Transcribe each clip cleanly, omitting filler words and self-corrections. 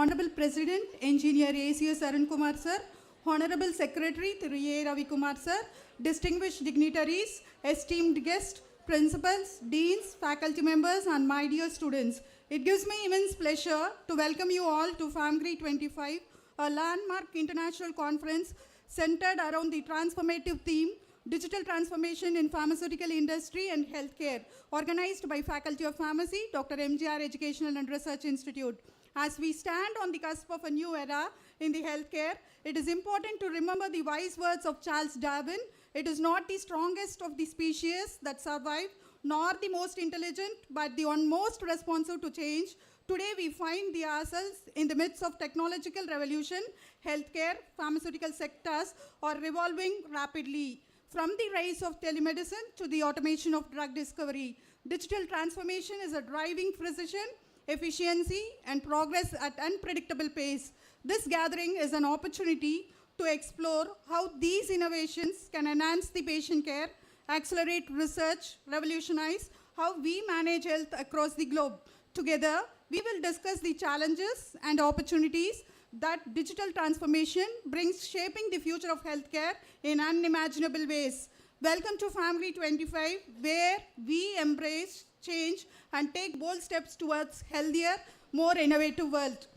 Honorable President, Engineer ACS Arun Kumar Sir, Honorable Secretary Thiru Ravi Kumar Sir, distinguished dignitaries, esteemed guests, principals, deans, faculty members, and my dear students. It gives me immense pleasure to welcome you all to PHARMGREE'25, a landmark international conference centered around the transformative theme, Digital Transformation in Pharmaceutical Industry and Healthcare, organized by Faculty of Pharmacy, Dr.M.G.R. Educational and Research Institute. As we stand on the cusp of a new era in the healthcare, it is important to remember the wise words of Charles Darwin. It is not the strongest of the species that survive, nor the most intelligent, but the one most responsive to change. Today we find ourselves in the midst of technological revolution. Healthcare, pharmaceutical sectors are revolving rapidly. From the rise of telemedicine to the automation of drug discovery, digital transformation is a driving precision, efficiency, and progress at unpredictable pace. This gathering is an opportunity to explore how these innovations can enhance the patient care, accelerate research, revolutionize how we manage health across the globe. Together, we will discuss the challenges and opportunities that digital transformation brings, shaping the future of healthcare in unimaginable ways. Welcome to PHARMGREE'25, where we embrace change and take bold steps towards healthier, more innovative world.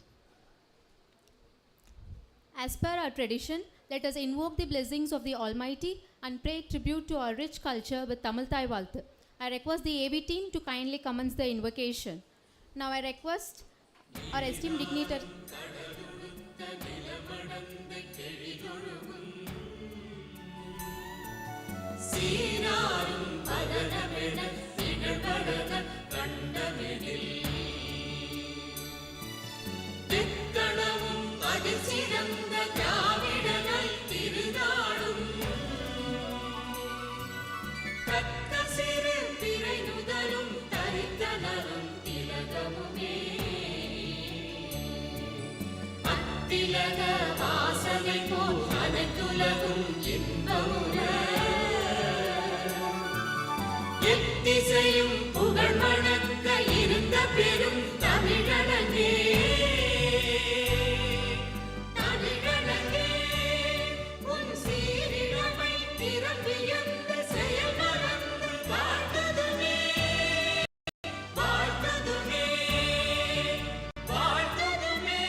As per our tradition, let us invoke the blessings of the Almighty and pay tribute to our rich culture with Tamil Thai Valthu. I request the AB team to kindly commence the invocation. Now I request our esteemed dignitary. எத்திசையும் புகழ் மணக்க இருந்த பெரும் தமிழனே தமிழனே உன் சீரிழமை திறப்பியந்த செயல் மறந்து வாழ்த்ததுமே வாழ்த்ததுமே வாழ்த்ததுமே.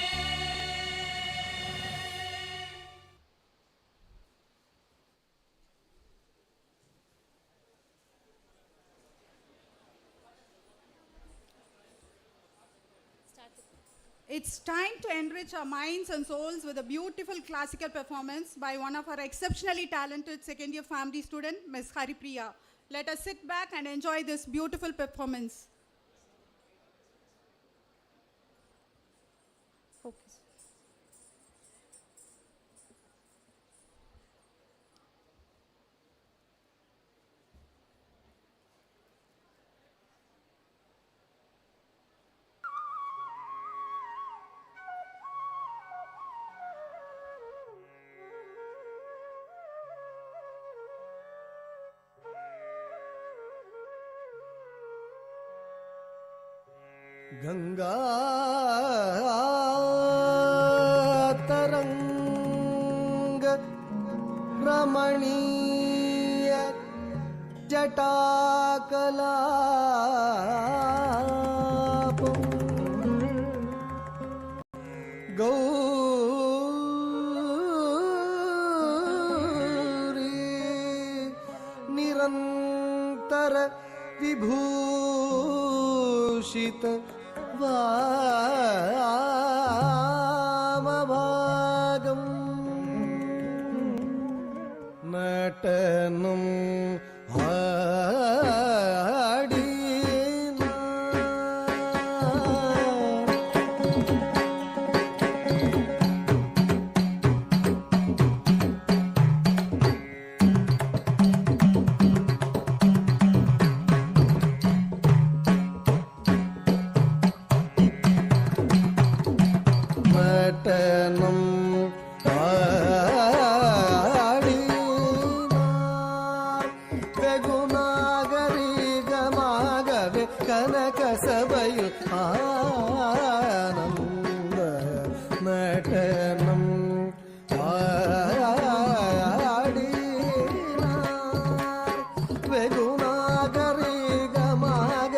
It's time to enrich our minds and souls with a beautiful classical performance by one of our exceptionally talented second-year PharmD student, Ms. Haripriya. Let us sit back and enjoy this beautiful performance. Focus. Ganga तरंग रमणीय जटाकलाप गौरी निरंतर विभूषित वामभागं नटनं हाडिना नटनं हाडिना வெகுநாகரிகமாகவே கனக சபையில் ஆனந்த நடனம் ஆடினார். வெகு நாகரிகமாக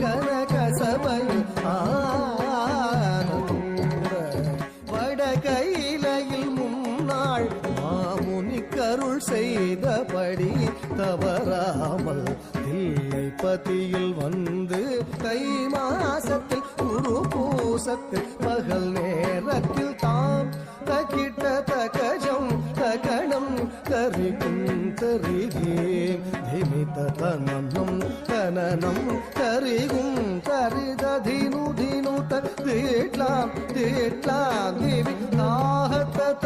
கனகசபையில் ஆனந்த வடகையிலையில் முன்னாள் மாமுனி கருள் செய்தபடி தவறாமல் தில்லைப்பதியில் வந்து தை மாசத்தில் குரு பூசத்தில் பகல் நேரத்தில் தாம் தகிட்ட தகஜம் தகணம் தரிக்கும் தரிகேம் திமித தனனம் தனனம் தரிகும் தரிததினு தினு தீட்லாம் தீட்லாம் தேவி தாஹத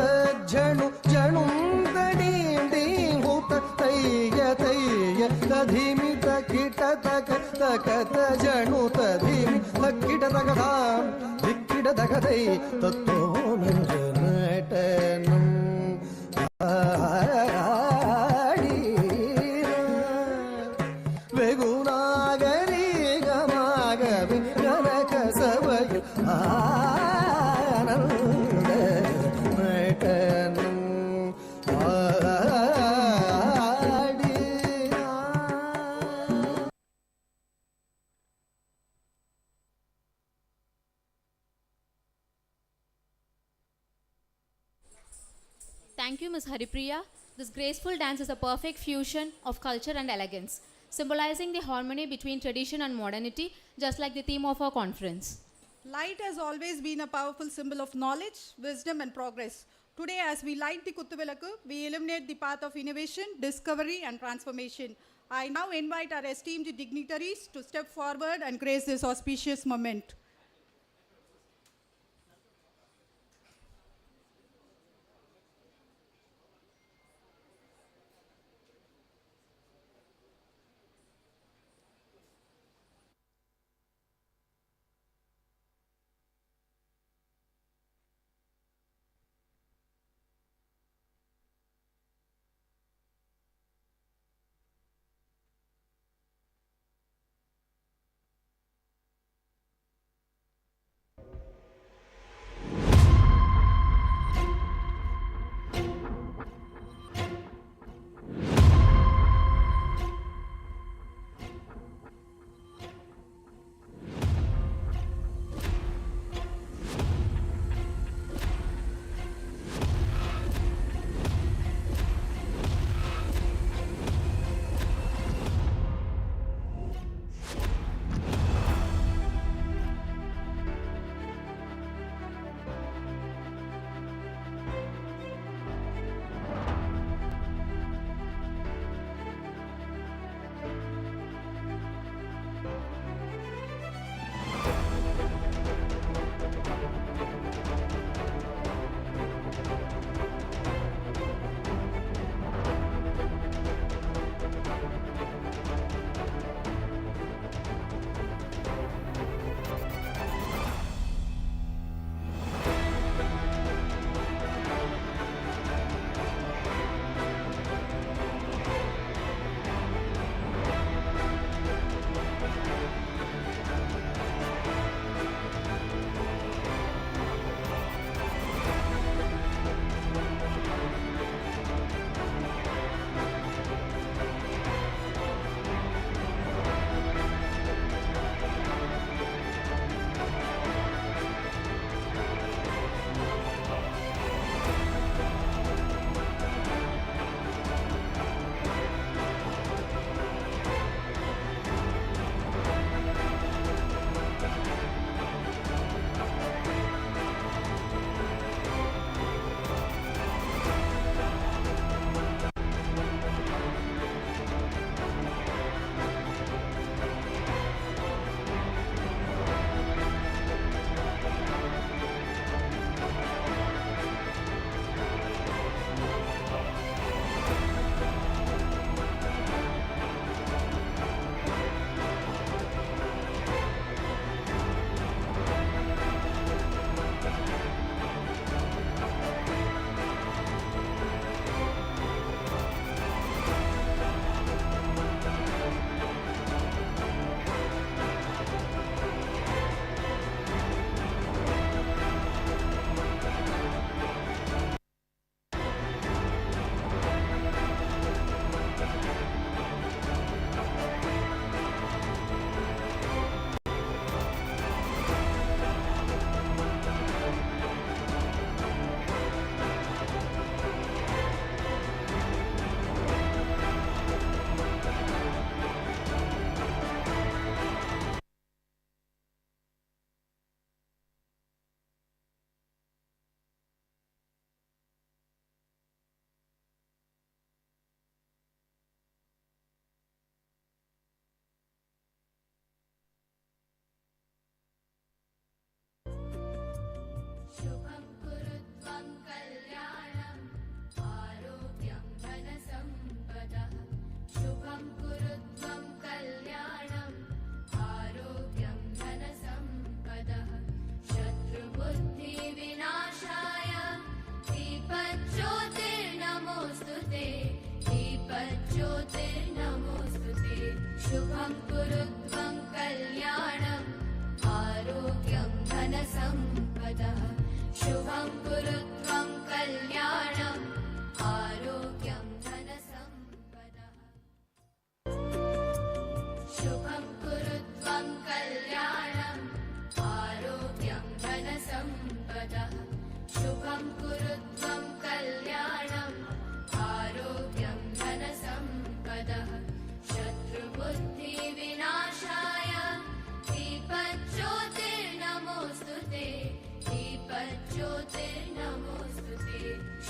ஜணு ஜணும் தடீம் டீம் ஹூத தைய தைய ததிமி தகிட்ட தக தகத ஜணு ததிமி தக்கிட தகதாம் திக்கிட தகதை தத்தோனஞ்ச நடனம் வெகு நாகரிகமாகவே கனகசபையில் ஆனந்த நடனம் ஆடினார். Thank you, Ms. Haripriya. This graceful dance is a perfect fusion of culture and elegance, symbolizing the harmony between tradition and modernity, just like the theme of our conference. Light has always been a powerful symbol of knowledge, wisdom, and progress. Today, as we light the Kuttuvilakku, we illuminate the path of innovation, discovery, and transformation. I now invite our esteemed dignitaries to step forward and grace this auspicious moment.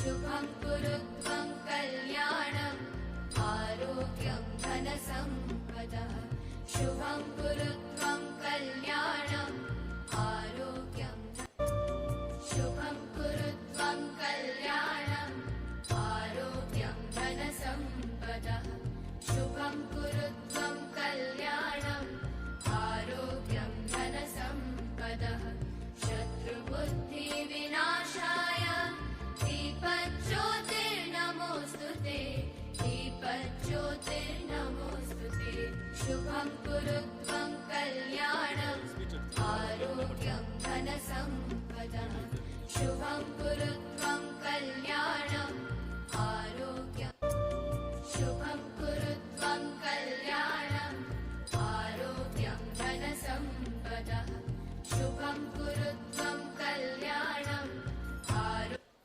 शुभं कुरु त्वं कल्याणम् आरोग्यं धनसम्पदः शुभं कुरु त्वं कल्याणम् आरोग्यं शुभं कुरु त्वं कल्याणम् आरोग्यं धनसम्पदः शुभं कुरु त्वं कल्याणम् आरोग्यं धनसम्पदः शत्रुबुद्धिविनाशाय दीपज्योतिर्नमोऽस्तु ते दीपज्योतिर्नमोऽस्तु ते शुभं कुरु त्वं कल्याणम् आरोग्यं धनसम्पदः शुभं कुरु त्वं कल्याणम् आरोग्यं शुभं कुरु त्वं कल्याणम् आरोग्यं धनसम्पदः शुभं कुरु त्वं कल्याणम्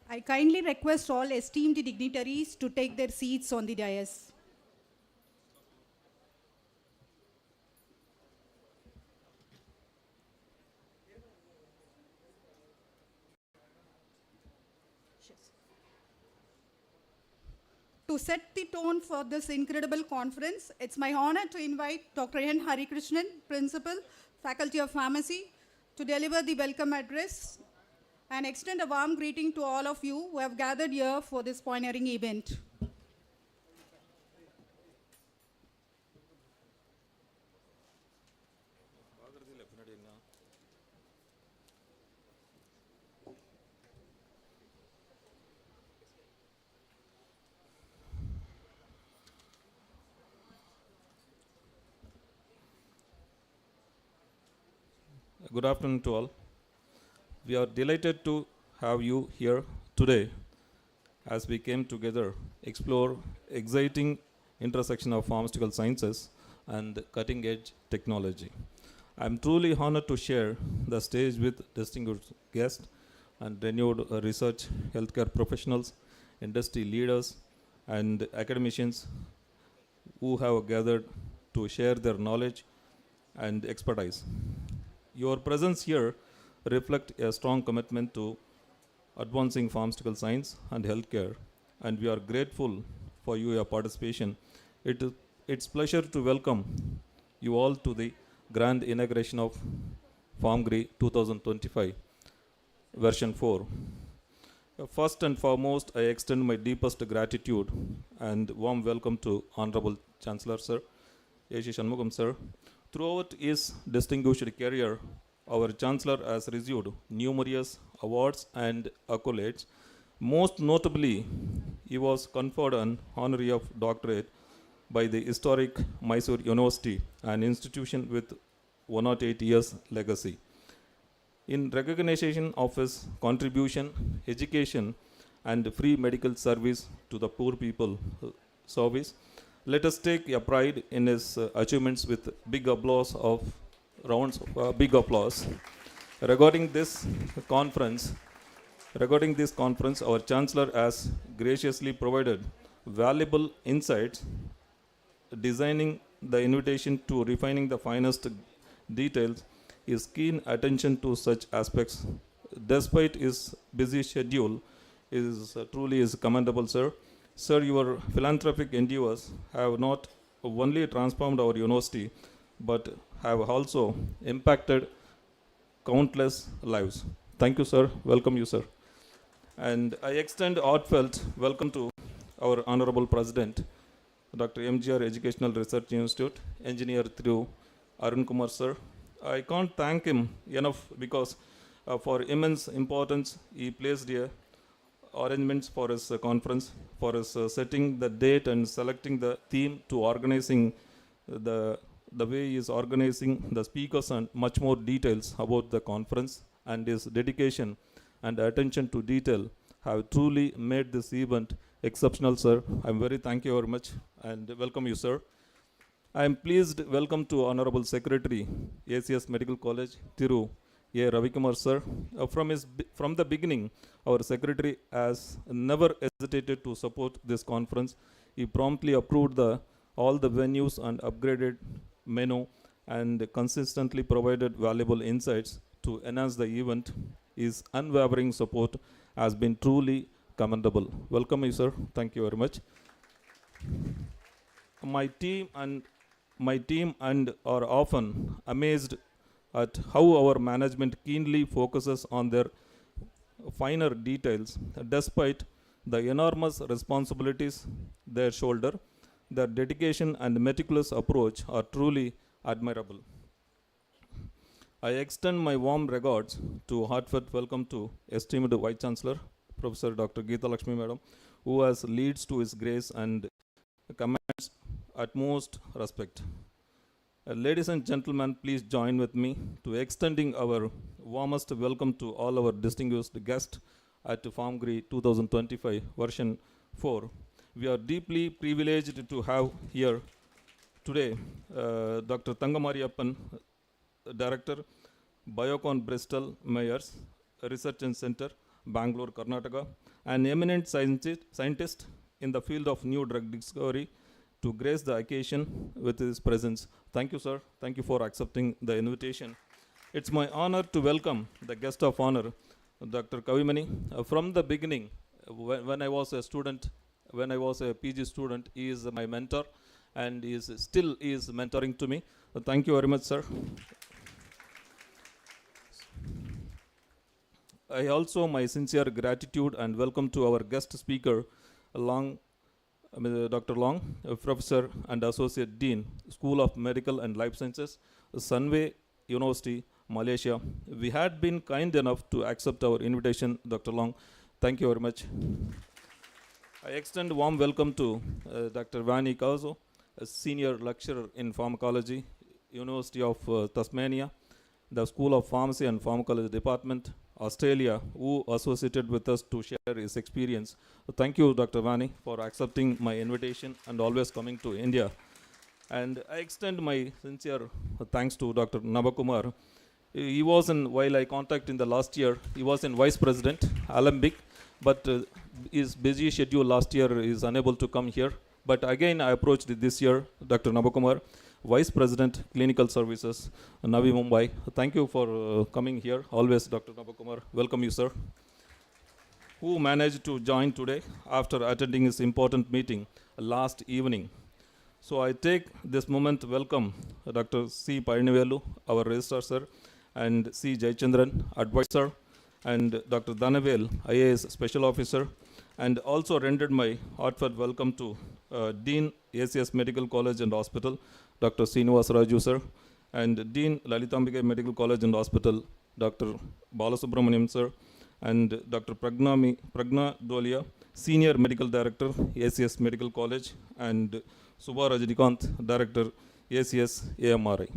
I kindly request all esteemed dignitaries to take their seats on the dais. To set the tone for this incredible conference, it's my honor to invite Dr. N. Harikrishnan, Principal, Faculty of Pharmacy, to deliver the welcome address and extend a warm greeting to all of you who have gathered here for this pioneering event. Good afternoon to all. We are delighted to have you here today as we came together explore exciting intersection of pharmaceutical sciences and cutting edge technology. I am truly honored to share the stage with distinguished guests and renowned research healthcare professionals, industry leaders and academicians who have gathered to share their knowledge and expertise. Your presence here reflects a strong commitment to advancing pharmaceutical science and healthcare, and we are grateful for your participation. It's pleasure to welcome you all to the grand inauguration of PHARMGREE 2025, version 4. First and foremost, I extend my deepest gratitude and warm welcome to Honorable Chancellor Sir, A.C. Shanmugam Sir. Throughout his distinguished career, our Chancellor has received numerous awards and accolades. Most notably, he was conferred an honorary of doctorate by the historic Mysore University, an institution with 108 years legacy. In recognition of his contribution, education, and free medical service to the poor people service, let us take a pride in his achievements with big applause of rounds of big applause. Regarding this conference, our Chancellor has graciously provided valuable insights, designing the invitation to refining the finest details. His keen attention to such aspects, despite his busy schedule, is truly commendable, sir. Sir, your philanthropic endeavors have not only transformed our university, but have also impacted countless lives. Thank you, sir. Welcome you, sir. And I extend heartfelt welcome to our Honorable President, Dr.M.G.R. Educational Research Institute, Engineer through Arun Kumar, sir. I can't thank him enough because for immense importance he placed here arrangements for his conference, for his setting the date and selecting the theme, to organizing the way he is organizing the speakers and much more details about the conference, and his dedication and attention to detail have truly made this event exceptional, sir. I'm very thank you very much and welcome you, sir. I am pleased welcome to Honorable Secretary, ACS Medical College, Thiru A. Ravikumar, sir. From the beginning, our Secretary has never hesitated to support this conference. He promptly approved all the venues and upgraded menu and consistently provided valuable insights to enhance the event. His unwavering support has been truly commendable. Welcome you, sir. Thank you very much. My team and are often amazed at how our management keenly focuses on their finer details despite the enormous responsibilities they shoulder. Their dedication and meticulous approach are truly admirable. I extend my warm regards to heartfelt welcome to esteemed Vice Chancellor, Professor Dr. Geeta Lakshmi Madam, who has leads to his grace and commands utmost respect. Ladies and gentlemen, please join with me to extending our warmest welcome to all our distinguished guests at PharmGREE 2025 version 4. We are deeply privileged to have here today Dr. Thangamariappan, Director, Biocon Bristol Myers Research and Center, Bangalore, Karnataka, an eminent scientist in the field of new drug discovery, to grace the occasion with his presence. Thank you, sir. Thank you for accepting the invitation. It's my honor to welcome the guest of honor, Dr. Kavimani. From the beginning, when I was a student, when I was a PG student, he is my mentor and he is still is mentoring to me. Thank you very much, sir. I also my sincere gratitude and welcome to our guest speaker, Dr. Long, Professor and Associate Dean, School of Medical and Life Sciences, Sunway University, Malaysia. We had been kind enough to accept our invitation, Dr. Long. Thank you very much. I extend warm welcome to Dr. Vani Kauzo, a Senior Lecturer in Pharmacology, University of Tasmania, the School of Pharmacy and Pharmacology Department, Australia, who associated with us to share his experience. Thank you, Dr. Vani, for accepting my invitation and always coming to India. And I extend my sincere thanks to Dr. Nabakumar. He was in, while I contacted in the last year, he was in Vice President, Alembic, but his busy schedule last year is unable to come here. But again, I approached this year, Dr. Nabakumar, Vice President, Clinical Services, Navi Mumbai. Thank you for coming here. Always, Dr. Nabakumar. Welcome you, sir. Who managed to join today after attending his important meeting last evening. So I take this moment to welcome Dr. C. Parinivelu, our Registrar, sir, and C. Jayachandran, Advisor, and Dr. Dhanavel, IAS Special Officer, and also rendered my heartfelt welcome to Dean, ACS Medical College and Hospital, Dr. Srinivas Raju, sir, and Dean, Lalitambika Medical College and Hospital, Dr. Balasubramaniam, sir, and Dr. Pragna Dolia, Senior Medical Director, ACS Medical College, and Subha Rajnikant, Director, ACS AMRI.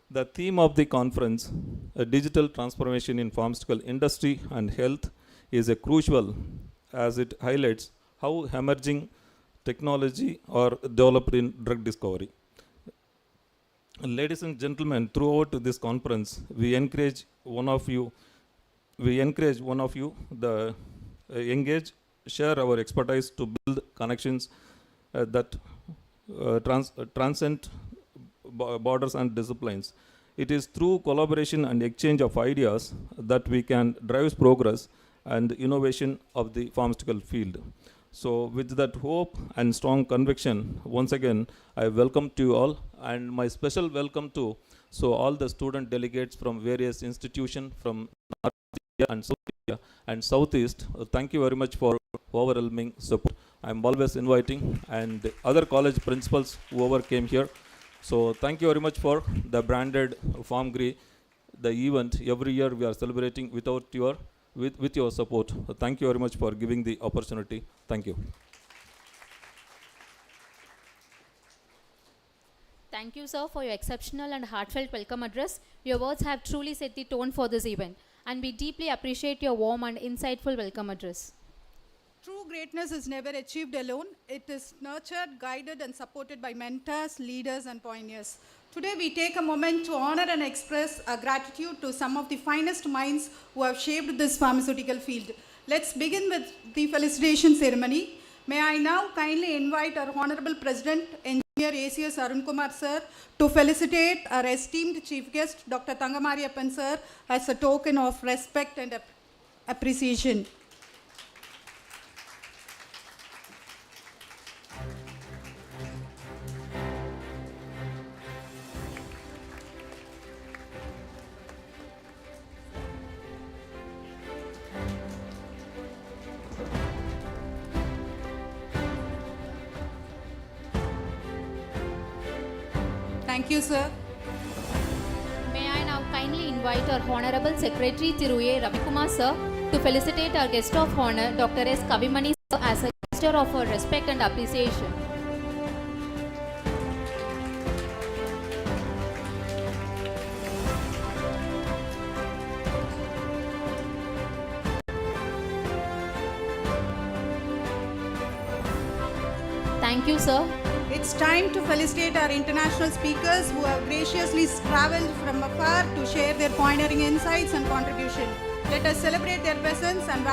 The theme of the conference, a digital transformation in pharmaceutical industry and health, is a crucial as it highlights how emerging technology are developed in drug discovery. Ladies and gentlemen, throughout this conference, we encourage one of you, engage, share our expertise to build connections that transcend borders and disciplines. It is through collaboration and exchange of ideas that we can drive progress and innovation of the pharmaceutical field. So with that hope and strong conviction, once again, I welcome to you all, and my special welcome to all the student delegates from various institutions from North India and South India and Southeast. Thank you very much for overwhelming support. I'm always inviting, and other college principals, whoever came here. So thank you very much for the branded PharmGREE, the event. Every year we are celebrating with your support. Thank you very much for giving the opportunity. Thank you. Thank you, sir, for your exceptional and heartfelt welcome address. Your words have truly set the tone for this event, and we deeply appreciate your warm and insightful welcome address. True greatness is never achieved alone. It is nurtured, guided, and supported by mentors, leaders, and pioneers. Today, we take a moment to honor and express our gratitude to some of the finest minds who have shaped this pharmaceutical field. Let's begin with the felicitation ceremony. May I now kindly invite our Honorable President, Engineer ACS Arun Kumar, sir, to felicitate our esteemed Chief Guest, Dr. Thangamariappan, sir, as a token of respect and appreciation. Thank you, sir. May I now kindly invite our Honorable Secretary Thiru A. Ravikumar sir to felicitate our guest of honor Dr. S. Kavimani sir as a gesture of our respect and appreciation. Thank you, sir. It's time to felicitate our international speakers who have graciously traveled from afar to share their pioneering insights and contribution. Let us celebrate their presence and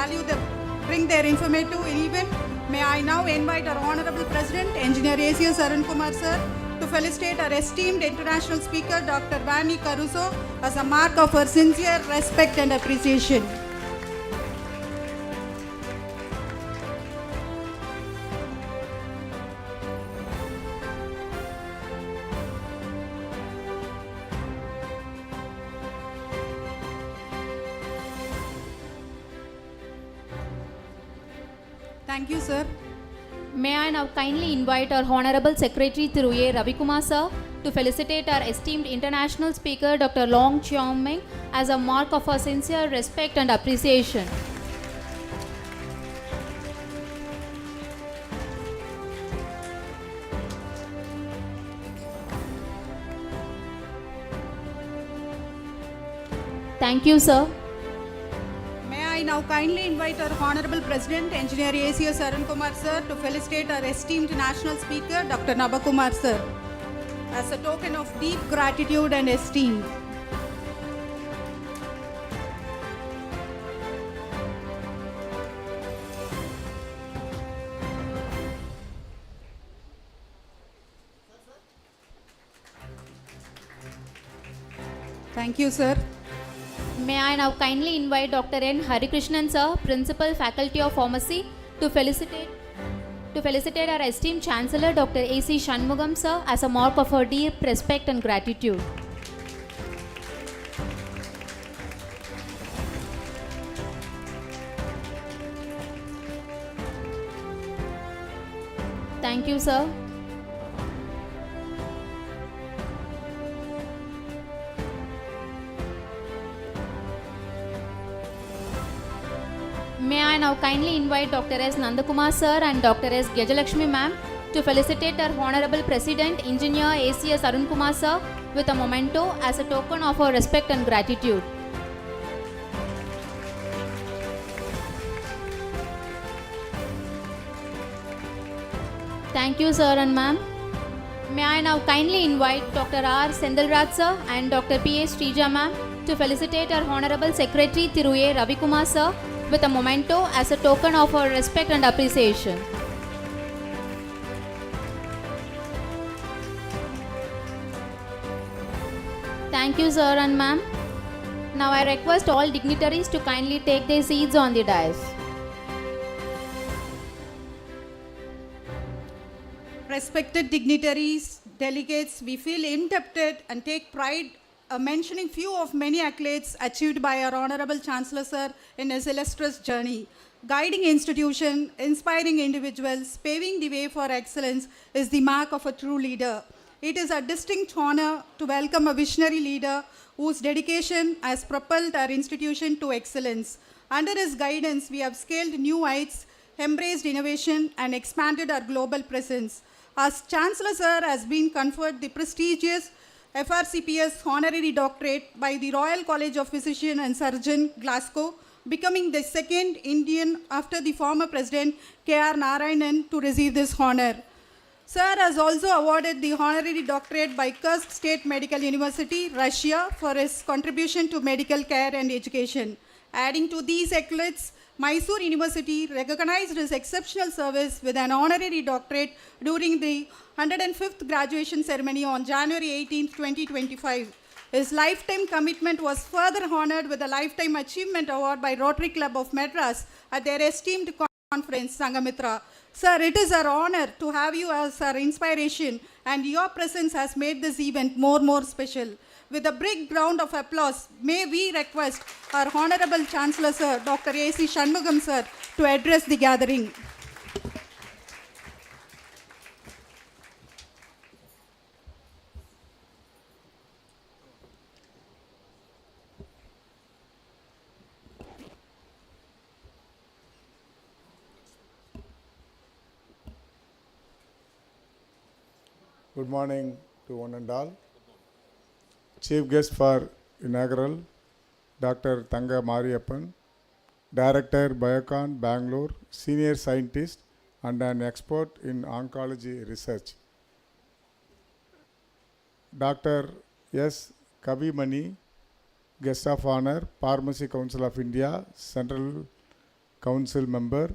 bring their informative event. May I now invite our Honorable President, Engineer A.C.S. Arun Kumar sir, to felicitate our esteemed international speaker, Dr. Vani Caruso, as a mark of our sincere respect and appreciation. Thank you, sir. May I now kindly invite our Honorable Secretary Thiru A. Ravikumar sir to felicitate our esteemed international speaker Dr. Long Chiang-Meng as a mark of our sincere respect and appreciation. Thank you, sir. May I now kindly invite our Honorable President, Engineer A.C.S. Arun Kumar sir, to felicitate our esteemed national speaker, Dr. Nabakumar sir, as a token of deep gratitude and esteem. Thank you, sir. May I now kindly invite Dr. N. Harikrishnan sir, Principal Faculty of Pharmacy, to felicitate our esteemed Chancellor Dr. A.C. Shanmugam sir as a mark of our deep respect and gratitude. Thank you, sir. May I now kindly invite Dr. S. Nandakumar sir and Dr. S. Gajalakshmi ma'am to felicitate our Honorable President, Engineer A.C.S. Arun Kumar sir with a memento as a token of our respect and gratitude. Thank you, sir and ma'am. May I now kindly invite Dr. R. Sendalraj sir and Dr. P. A. Srija ma'am to felicitate our Honorable Secretary Thiru A. Ravikumar sir with a memento as a token of our respect and appreciation. Thank you, sir and ma'am. Now I request all dignitaries to kindly take their seats on the dais. Respected dignitaries, delegates, we feel indebted and take pride mentioning few of many accolades achieved by our Honorable Chancellor Sir in his illustrious journey. Guiding institution, inspiring individuals, paving the way for excellence is the mark of a true leader. It is a distinct honor to welcome a visionary leader whose dedication has propelled our institution to excellence. Under his guidance, we have scaled new heights, embraced innovation, and expanded our global presence. As Chancellor Sir has been conferred the prestigious FRCPS Honorary Doctorate by the Royal College of Physicians and Surgeons, Glasgow, becoming the second Indian after the former President K.R. Narayanan to receive this honor. Sir has also awarded the Honorary Doctorate by Kursk State Medical University, Russia, for his contribution to medical care and education. Adding to these accolades, Mysore University recognized his exceptional service with an honorary doctorate during the 105th graduation ceremony on January 18, 2025. His lifetime commitment was further honored with the Lifetime Achievement Award by Rotary Club of Madras at their esteemed conference, Sangamitra. Sir, it is our honor to have you as our inspiration, and your presence has made this event more special. With a big round of applause, may we request our Honorable Chancellor, Sir, Dr. A.C. Shanmugam, Sir, to address the gathering. Good morning to one and all. Chief guest for inaugural, Dr. Tanga-Mariappan, Director Biocon, Bangalore, Senior Scientist and an expert in oncology research. Dr. S. Kavimani, Guest of Honor, Pharmacy Council of India, Central Council Member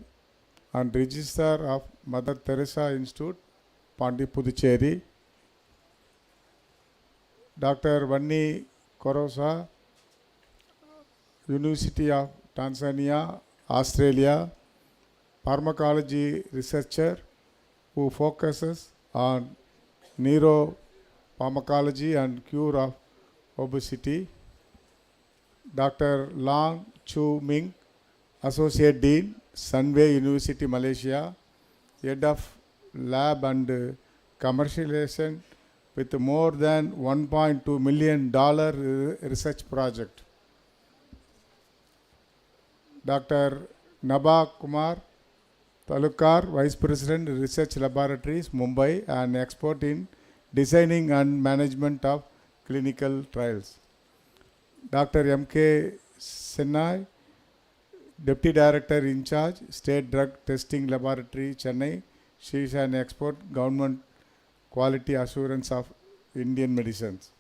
and Registrar of Mother Teresa Institute, Puducherry. Dr. Vanni Korosa, University of Tanzania, Australia, pharmacology researcher who focuses on neuropharmacology and cure of obesity. Dr. Long Chu Ming, Associate Dean, Sunway University, Malaysia, Head of Lab and Commercialization with more than $1.2 million research project. Dr. Nabha Kumar Talukar, Vice President, Research Laboratories, Mumbai, an expert in designing and management of clinical trials. Dr. M.K. Senai, Deputy Director in charge, State Drug Testing Laboratory, Chennai. She is an expert government quality assurance of Indian medicines.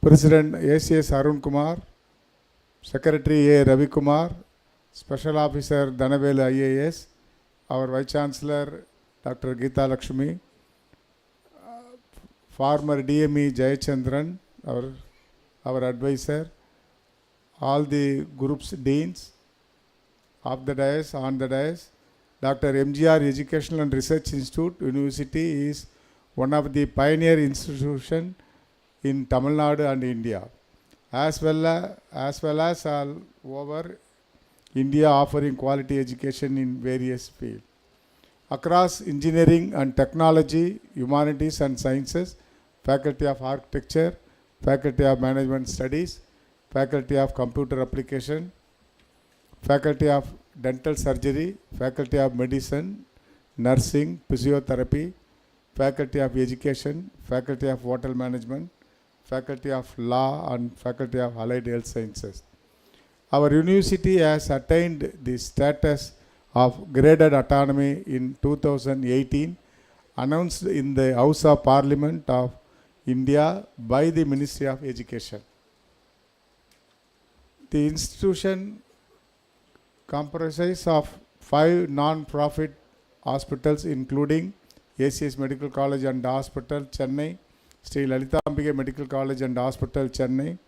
President ACS Arun Kumar, Secretary A. Ravi Kumar, Special Officer Dhanavelu IAS, our Vice Chancellor Dr. Geeta Lakshmi, former DME Jayachandran, our advisor, all the group's deans of the dais, on the dais. Dr.M.G.R. Educational and Research Institute, University is one of the pioneer institutions in Tamil Nadu and India, as well as all over India offering quality education in various fields. Across engineering and technology, humanities and sciences, Faculty of Architecture, Faculty of Management Studies, Faculty of Computer Application, Faculty of Dental Surgery, Faculty of Medicine, Nursing, Physiotherapy, Faculty of Education, Faculty of Hotel Management, Faculty of Law and Faculty of Allied Health Sciences. Our university has attained the status of graded autonomy in 2018, announced in the House of Parliament of India by the Ministry of Education. The institution comprises of 5 non-profit hospitals including ACS Medical College and Hospital, Chennai, Sri Lalitambike Medical College and Hospital, Chennai,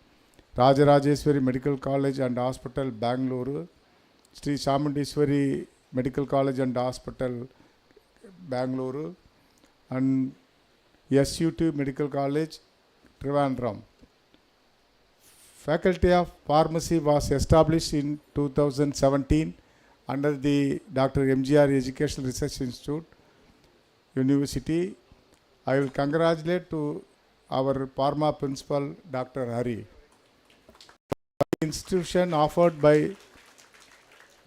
Rajarajeshwari Medical College and Hospital, Bangalore, Sri Chamundeshwari Medical College and Hospital, Bangalore, and SU2 Medical College, Trivandrum. Faculty of Pharmacy was established in 2017 under the Dr.M.G.R. Educational Research Institute, University. I will congratulate to our Pharma Principal, Dr. Hari. The institution offered by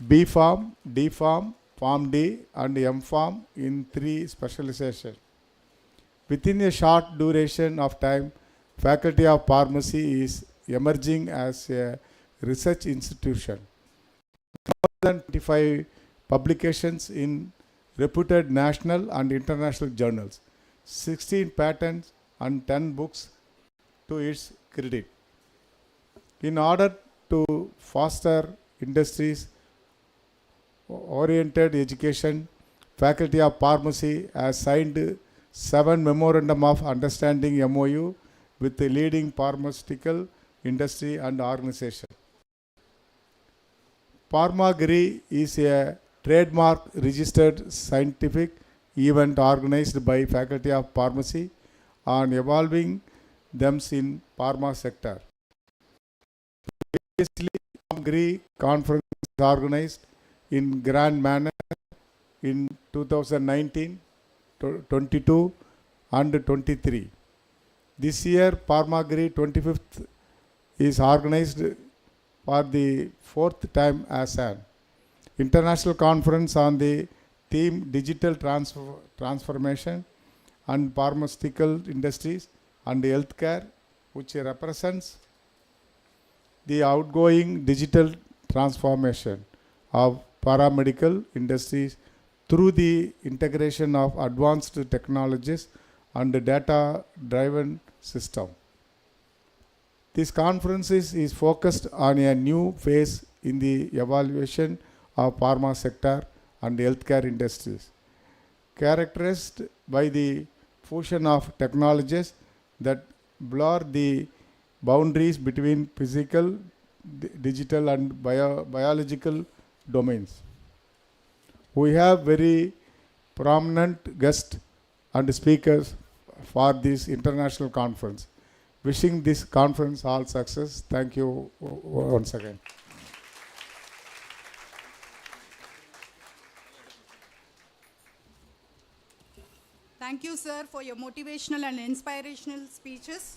B Pharm, D Pharm, Pharm D and M Pharm in 3 specializations. Within a short duration of time, Faculty of Pharmacy is emerging as a research institution. More than 25 publications in reputed national and international journals, 16 patents and 10 books to its credit. In order to foster industries oriented education, Faculty of Pharmacy has signed 7 Memorandum of Understanding MOU with the leading pharmaceutical industry and organization. PharmaGREE is a trademark registered scientific event organized by Faculty of Pharmacy on evolving themes in pharma sector. Previously, PharmGREE conference was organized in grand manner in 2019, 22 and 23. This year, PharmaGREE 25th is organized for the 4th time as an international conference on the theme Digital Transformation and Pharmaceutical Industries and Healthcare, which represents the outgoing digital transformation of paramedical industries through the integration of advanced technologies and data-driven system. This conference is focused on a new phase in the evaluation of pharma sector and healthcare industries, characterized by the fusion of technologies that blur the boundaries between physical, digital and biological domains. We have very prominent guests and speakers for this international conference. Wishing this conference all success. Thank you once again. Thank you, sir, for your motivational and inspirational speeches.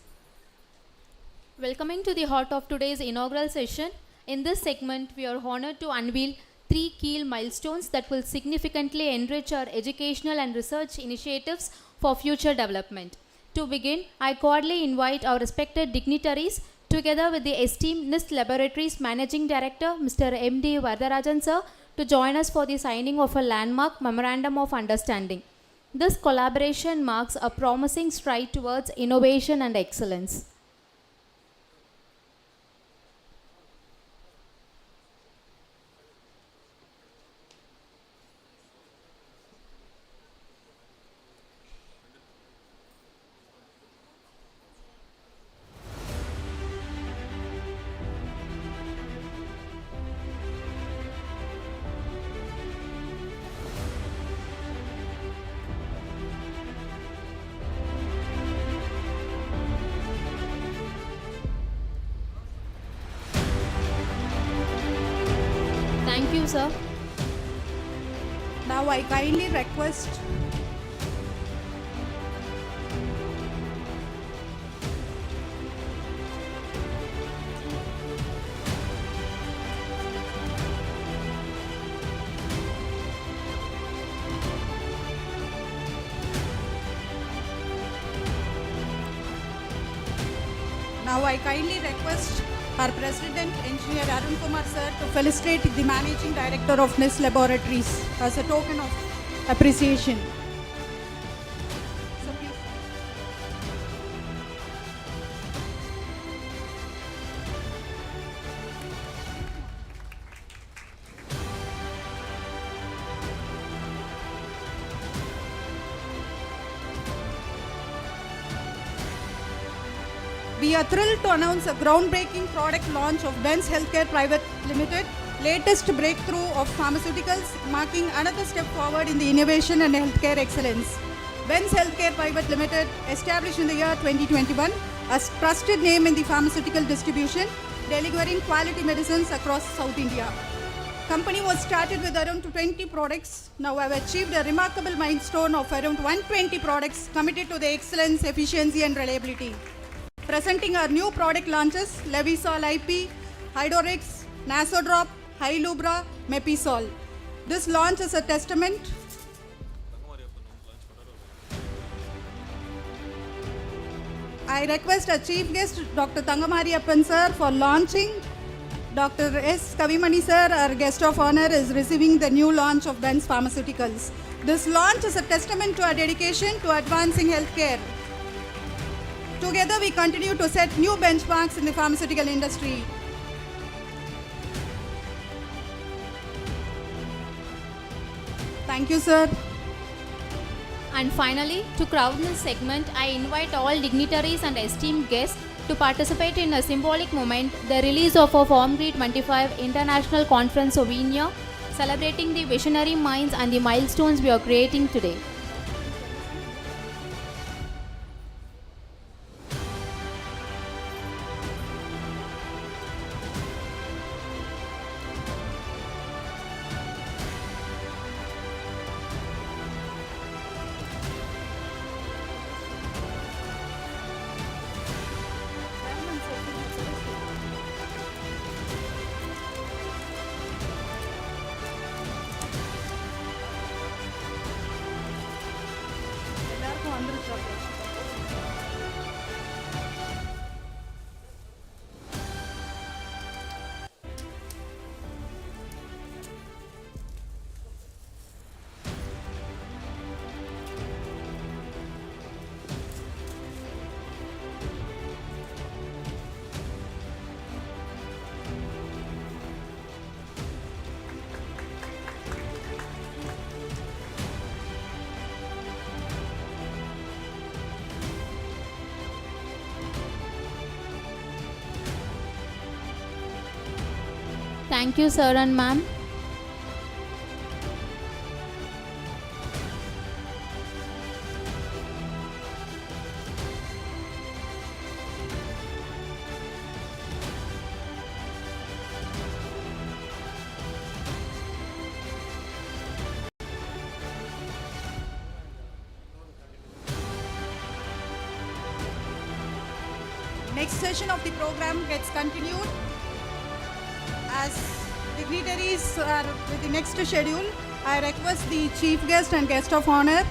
Welcoming to the heart of today's inaugural session. In this segment, we are honored to unveil 3 key milestones that will significantly enrich our educational and research initiatives for future development. To begin, I cordially invite our respected dignitaries, together with the esteemed NIST Laboratories Managing Director, Mr. M.D. Vardarajan sir, to join us for the signing of a landmark Memorandum of Understanding. This collaboration marks a promising stride towards innovation and excellence. Thank you, sir. Now I kindly request our President, Engineer Arun Kumar sir, to felicitate the Managing Director of NIST Laboratories as a token of appreciation. So please. We are thrilled to announce a groundbreaking product launch of BENZZ Healthcare Pvt Ltd, latest breakthrough of pharmaceuticals, marking another step forward in the innovation and healthcare excellence. BENZZ Healthcare Pvt Ltd, established in the year 2021, a trusted name in the pharmaceutical distribution, delivering quality medicines across South India. Company was started with around 20 products, now have achieved a remarkable milestone of around 120 products committed to the excellence, efficiency and reliability. Presenting our new product launches, Levisol IP, Hydorix, Nasodrop, Hylubra, Mepisol. This launch is a testament I request our chief guest, Dr. Thangamariappan sir, for launching. Dr. S. Kavimani sir, our guest of honor, is receiving the new launch of BENZZ Pharmaceuticals. This launch is a testament to our dedication to advancing healthcare. Together, we continue to set new benchmarks in the pharmaceutical industry. Thank you, sir. And finally, to crown this segment, I invite all dignitaries and esteemed guests to participate in a symbolic moment, the release of our PHARMGREE'25 International Conference Souvenir, celebrating the visionary minds and the milestones we are creating today. Thank you, sir and ma'am. Next session of the program gets continued. As dignitaries are with the next schedule, I request the chief guest and guest of honor.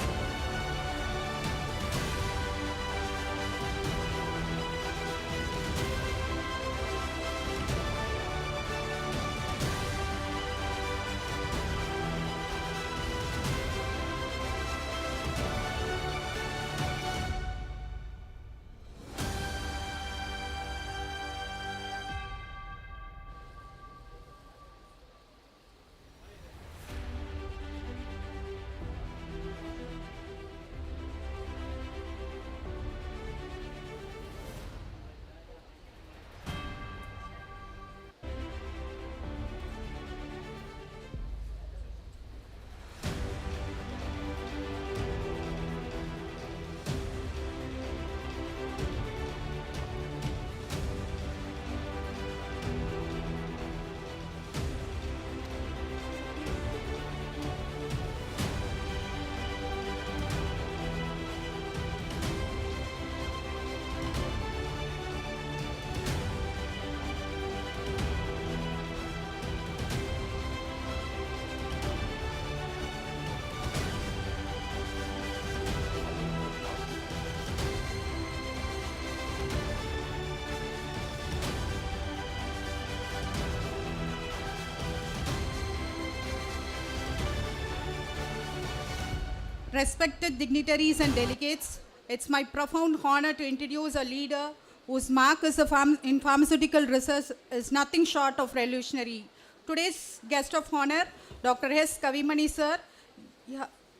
Respected dignitaries and delegates, it's my profound honor to introduce a leader whose mark is in pharmaceutical research is nothing short of revolutionary. Today's guest of honor, Dr. S. Kavimani sir,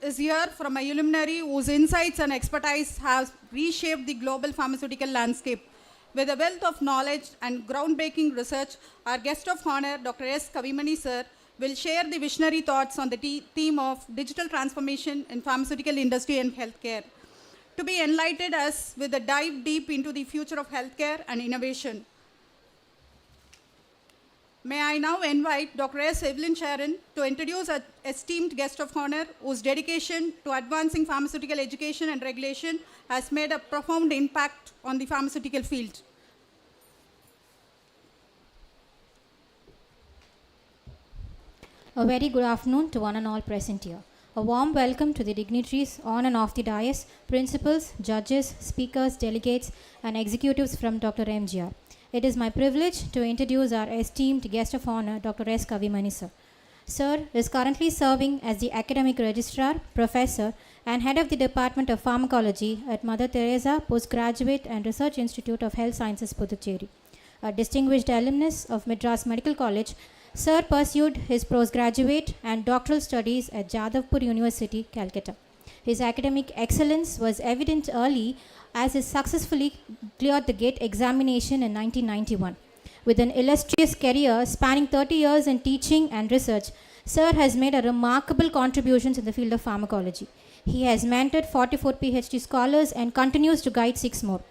is here from a luminary whose insights and expertise have reshaped the global pharmaceutical landscape. With a wealth of knowledge and groundbreaking research, our guest of honor, Dr. S. Kavimani sir, will share the visionary thoughts on the theme of digital transformation in pharmaceutical industry and healthcare, to be enlightened us with a dive deep into the future of healthcare and innovation. May I now invite Dr. S. Evelyn Sharon to introduce our esteemed guest of honor, whose dedication to advancing pharmaceutical education and regulation has made a profound impact on the pharmaceutical field. A very good afternoon to one and all present here. A warm welcome to the dignitaries on and off the dais, principals, judges, speakers, delegates, and executives from Dr.M.G.R. It is my privilege to introduce our esteemed guest of honor, Dr. S. Kavimani sir. Sir is currently serving as the academic registrar, professor, and head of the Department of Pharmacology at Mother Teresa Postgraduate and Research Institute of Health Sciences, Puducherry. A distinguished alumnus of Madras Medical College, Sir pursued his postgraduate and doctoral studies at Jadavpur University, Calcutta. His academic excellence was evident early as he successfully cleared the GATE examination in 1991. With an illustrious career spanning 30 years in teaching and research, Sir has made a remarkable contributions in the field of pharmacology. He has mentored 44 PhD scholars and continues to guide 6 more.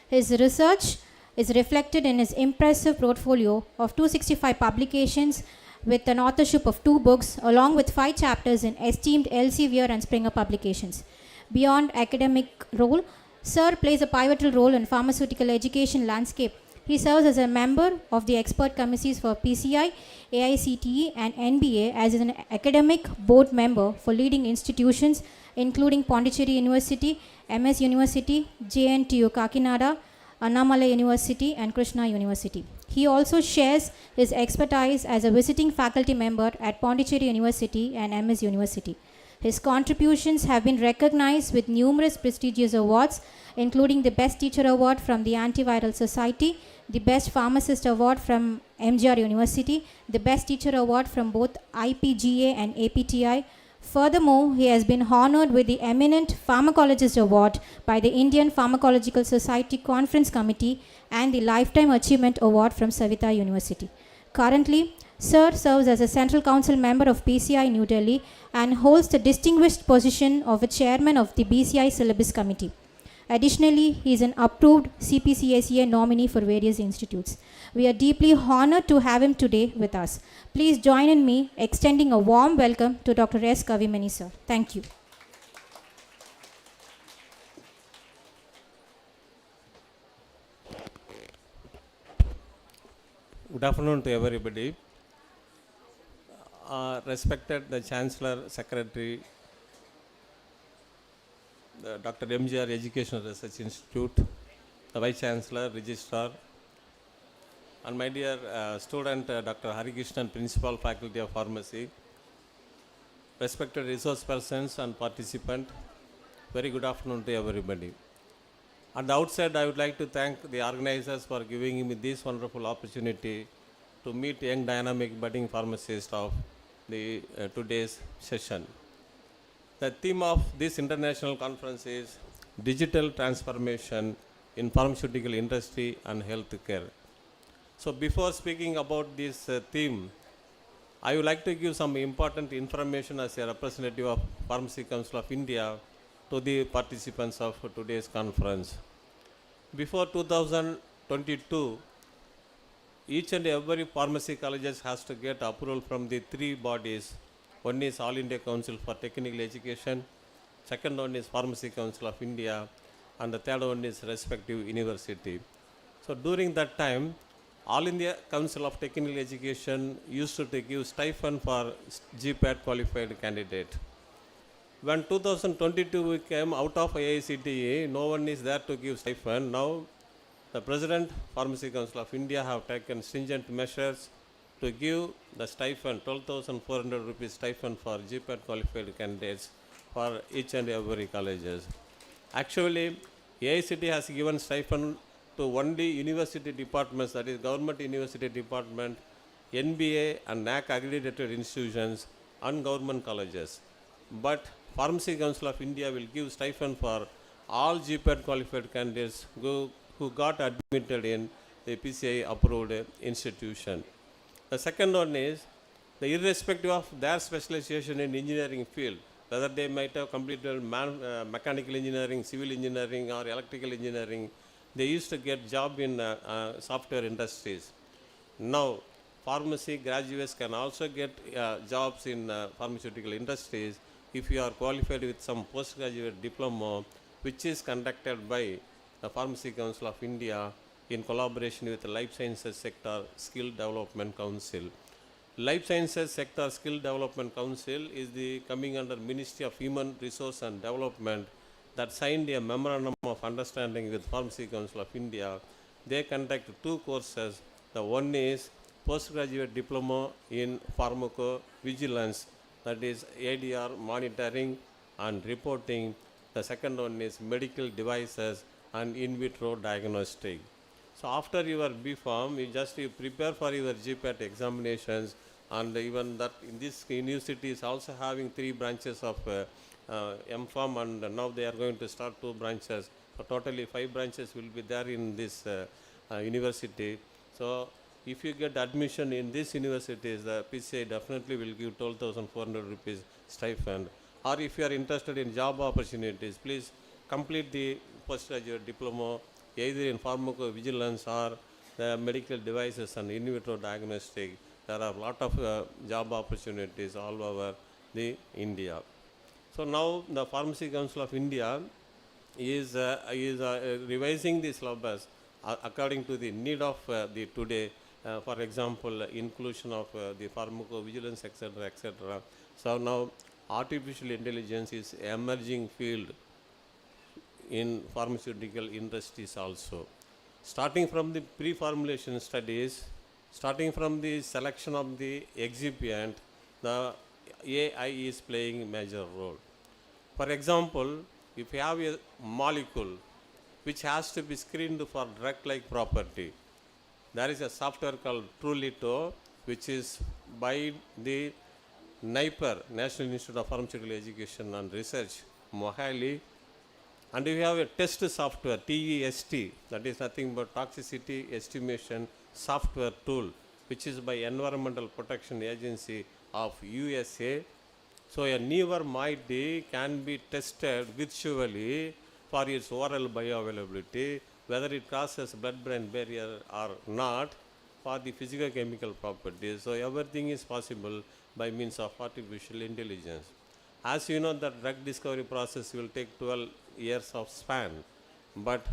His research is reflected in his impressive portfolio of 265 publications with an authorship of 2 books along with 5 chapters in esteemed Elsevier and Springer publications. Beyond academic role, Sir plays a pivotal role in pharmaceutical education landscape. He serves as a member of the expert committees for PCI, AICTE and NBA as an academic board member for leading institutions including Pondicherry University, MS University, JNTU Kakinada, Annamalai University and Krishna University. He also shares his expertise as a visiting faculty member at Pondicherry University and MS University. His contributions have been recognized with numerous prestigious awards, including the Best Teacher Award from the Antiviral Society, the Best Pharmacist Award from M.G.R. University, the Best Teacher Award from both IPGA and APTI. Furthermore, he has been honored with the Eminent Pharmacologist Award by the Indian Pharmacological Society Conference Committee and the Lifetime Achievement Award from Savita University. Currently, Sir serves as a Central Council member of PCI New Delhi and holds the distinguished position of a chairman of the BCI Syllabus Committee. Additionally, he is an approved CPCSEA nominee for various institutes. We are deeply honored to have him today with us. Please join in me extending a warm welcome to Dr. S. Kavimani, sir. Thank you. Good afternoon to everybody. Respected the Chancellor, Secretary, the Dr.M.G.R. Educational Research Institute, the Vice Chancellor, Registrar, and my dear student Dr. Harikrishnan, Principal, Faculty of Pharmacy, respected resource persons and participants, very good afternoon to everybody. At the outset, I would like to thank the organizers for giving me this wonderful opportunity to meet young dynamic budding pharmacists of the today's session. The theme of this international conference is Digital Transformation in Pharmaceutical Industry and Healthcare. So before speaking about this theme, I would like to give some important information as a representative of Pharmacy Council of India to the participants of today's conference. Before 2022, each and every pharmacy colleges has to get approval from the 3 bodies. One is All India Council for Technical Education, second one is Pharmacy Council of India, and the third one is respective university. So during that time, All India Council of Technical Education used to give stipend for GPAT qualified candidate. When 2022 we came out of AICTE, no one is there to give stipend. Now the President, Pharmacy Council of India have taken stringent measures to give the stipend, 12,400 rupees stipend for GPAT qualified candidates for each and every colleges. Actually, AICTE has given stipend to only university departments, that is government university department, NBA and NAC accredited institutions and government colleges. But Pharmacy Council of India will give stipend for all GPAT qualified candidates who got admitted in the PCI approved institution. The second one is, the irrespective of their specialization in engineering field, whether they might have completed mechanical engineering, civil engineering or electrical engineering, they used to get job in software industries. Now, pharmacy graduates can also get jobs in pharmaceutical industries if you are qualified with some postgraduate diploma, which is conducted by the Pharmacy Council of India in collaboration with the Life Sciences Sector Skill Development Council. Life Sciences Sector Skill Development Council is the coming under Ministry of Human Resource and Development that signed a memorandum of understanding with Pharmacy Council of India. They conduct 2 courses. The one is postgraduate diploma in pharmacovigilance, that is ADR monitoring and reporting. The second one is medical devices and in vitro diagnostic. So after your B.Pharm, you prepare for your GPAT examinations, and even that in this university is also having 3 branches of M.Pharm, and now they are going to start 2 branches. So totally 5 branches will be there in this university. So if you get admission in these universities, the PCI definitely will give 12,400 rupees stipend. Or if you are interested in job opportunities, please complete the postgraduate diploma either in pharmacovigilance or the medical devices and in vitro diagnostic. There are a lot of job opportunities all over the India. So now the Pharmacy Council of India is revising the syllabus according to the need of the today. For example, inclusion of the pharmacovigilance, etc., etc. So now artificial intelligence is emerging field in pharmaceutical industries also. Starting from the pre-formulation studies, starting from the selection of the excipient, the AI is playing a major role. For example, if you have a molecule which has to be screened for drug-like property, there is a software called Trulito, which is by the NIPER, National Institute of Pharmaceutical Education and Research, Mohali. And we have a test software, TEST, that is nothing but toxicity estimation software tool, which is by Environmental Protection Agency of USA. So a newer MID can be tested virtually for its oral bioavailability, whether it crosses blood-brain barrier or not, for the physicochemical properties. So everything is possible by means of artificial intelligence. As you know, the drug discovery process will take 12 years of span, but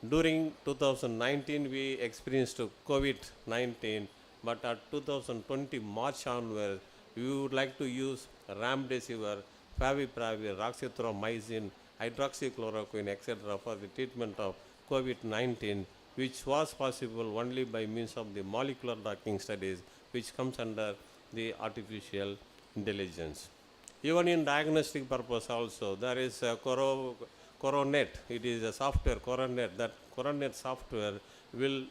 during 2019 we experienced COVID-19, but at 2020 March onwards, we would like to use Remdesivir, Favipiravir, Roxithromycin, hydroxychloroquine, etc. for the treatment of COVID-19, which was possible only by means of the molecular docking studies, which comes under the artificial intelligence. Even in diagnostic purpose also, there is a Coronet. It is a software, Coronet. That Coronet software will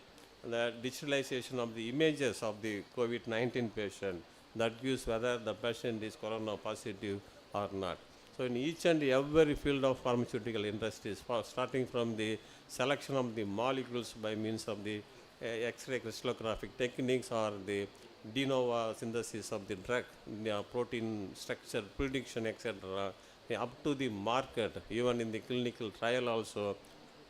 the digitalization of the images of the COVID-19 patient that gives whether the patient is corona positive or not. So in each and every field of pharmaceutical industries, starting from the selection of the molecules by means of the X-ray crystallographic techniques or the de novo synthesis of the drug, protein structure prediction, etc., up to the market, even in the clinical trial also,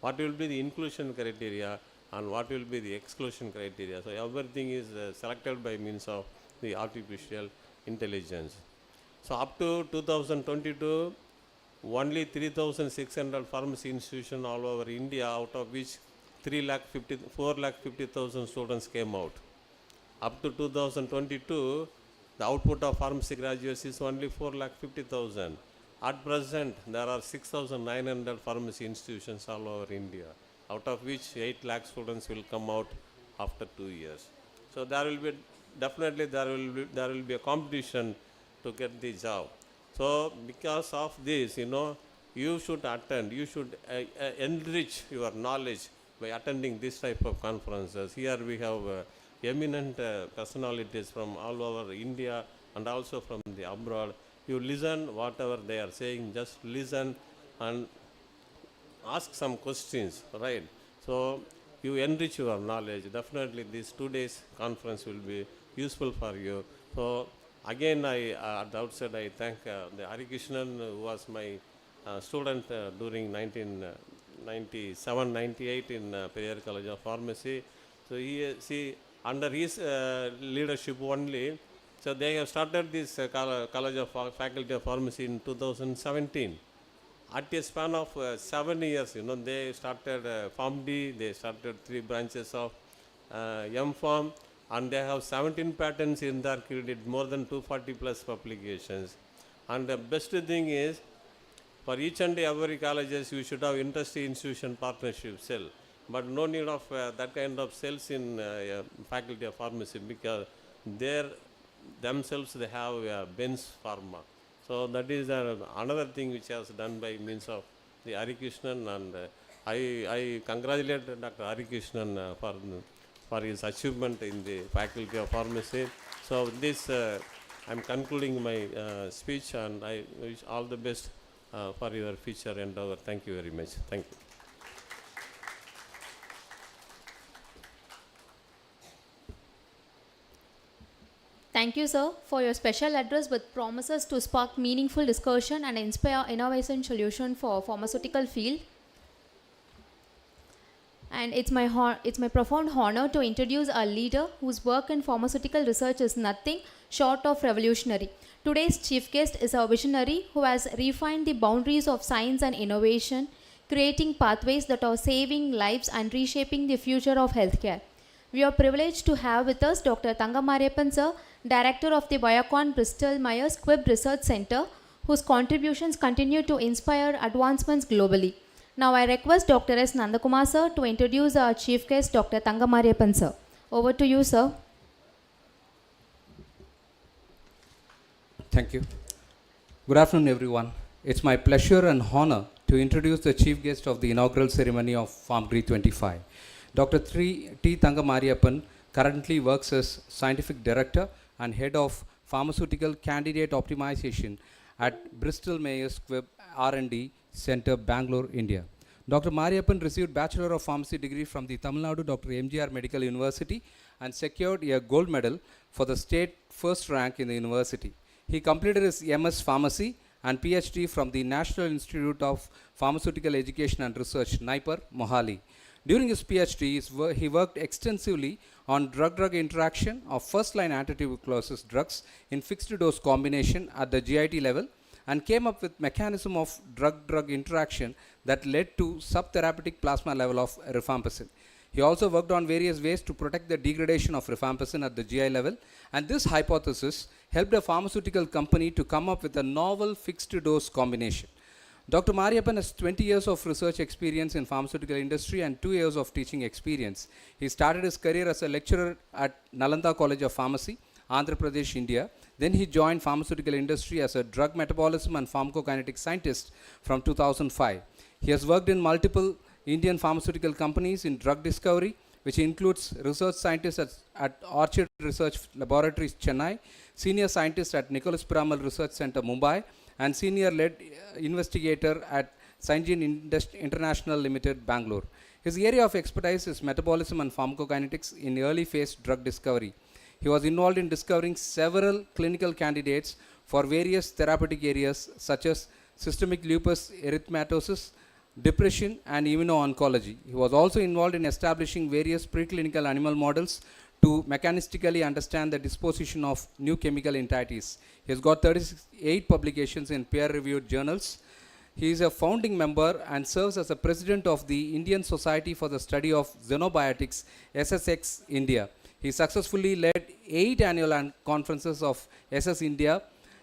what will be the inclusion criteria and what will be the exclusion criteria. So everything is selected by means of the artificial intelligence. So up to 2022, only 3,600 pharmacy institutions all over India, out of which 4,50,000 students came out. Up to 2022, the output of pharmacy graduates is only 4,50,000. At present, there are 6,900 pharmacy institutions all over India, out of which 8 lakh students will come out after 2 years. So there will be definitely there will be a competition to get the job. So because of this, you should attend, you should enrich your knowledge by attending this type of conferences. Here we have eminent personalities from all over India and also from the abroad. You listen whatever they are saying, just listen and ask some questions, right? So you enrich your knowledge. Definitely this 2 days conference will be useful for you. So again, at the outset, I thank the Harikrishnan, who was my student during 1997-98 in Periyar College of Pharmacy. So under his leadership only, so they have started this College of Faculty of Pharmacy in 2017. At a span of 7 years, they started PharmD, they started 3 branches of M.Pharm, and they have 17 patents in their credit, more than 240 plus publications. And the best thing is, for each and every colleges, you should have industry institution partnership cell, but no need of that kind of cells in Faculty of Pharmacy, because themselves they have BENZZ Pharma. So that is another thing which has done by means of the Harikrishnan, and I congratulate Dr. Harikrishnan for his achievement in the Faculty of Pharmacy. So with this, I am concluding my speech, and I wish all the best for your future endeavor. Thank you very much. Thank you. Thank you, sir, for your special address with promises to spark meaningful discussion and inspire innovation solution for pharmaceutical field. And it's my profound honor to introduce a leader whose work in pharmaceutical research is nothing short of revolutionary. Today's chief guest is a visionary who has refined the boundaries of science and innovation, creating pathways that are saving lives and reshaping the future of healthcare. We are privileged to have with us Dr. Thangamariappan sir, Director of the Biocon Bristol Myers Squibb Research Center, whose contributions continue to inspire advancements globally. Now I request Dr. S. Nandakumar sir to introduce our chief guest, Dr. Thangamariappan sir. Over to you, sir. Thank you. Good afternoon, everyone. It's my pleasure and honor to introduce the chief guest of the inaugural ceremony of PHARMGREE'25. Dr. T. Thangamariappan currently works as Scientific Director and Head of Pharmaceutical Candidate Optimization at Bristol Myers Squibb R&D Center, Bangalore, India. Dr. Mariappan received Bachelor of Pharmacy degree from the Tamil Nadu Dr.M.G.R Medical University and secured a gold medal for the state first rank in the university. He completed his MS Pharmacy and PhD from the National Institute of Pharmaceutical Education and Research, NIPER, Mohali. During his PhD, he worked extensively on drug-drug interaction of first-line antituberculosis drugs in fixed-dose combination at the GIT level and came up with mechanism of drug-drug interaction that led to subtherapeutic plasma level of rifampicin. He also worked on various ways to protect the degradation of rifampicin at the GI level, and this hypothesis helped a pharmaceutical company to come up with a novel fixed-dose combination. Dr. Mariappan has 20 years of research experience in pharmaceutical industry and 2 years of teaching experience. He started his career as a lecturer at Nalanda College of Pharmacy, Andhra Pradesh, India. Then he joined pharmaceutical industry as a drug metabolism and pharmacokinetic scientist from 2005. He has worked in multiple Indian pharmaceutical companies in drug discovery, which includes research scientist at Orchard Research Laboratories, Chennai, senior scientist at Nicholas Piramal Research Center, Mumbai, and senior lead investigator at Syngene International Limited, Bangalore. His area of expertise is metabolism and pharmacokinetics in early phase drug discovery. He was involved in discovering several clinical candidates for various therapeutic areas such as systemic lupus erythematosus, depression, and immuno-oncology. He was also involved in establishing various preclinical animal models to mechanistically understand the disposition of new chemical entities. He has got 38 publications in peer-reviewed journals. He is a founding member and serves as the president of the Indian Society for the Study of Xenobiotics, SSX India. He successfully led 8 annual conferences of SS India,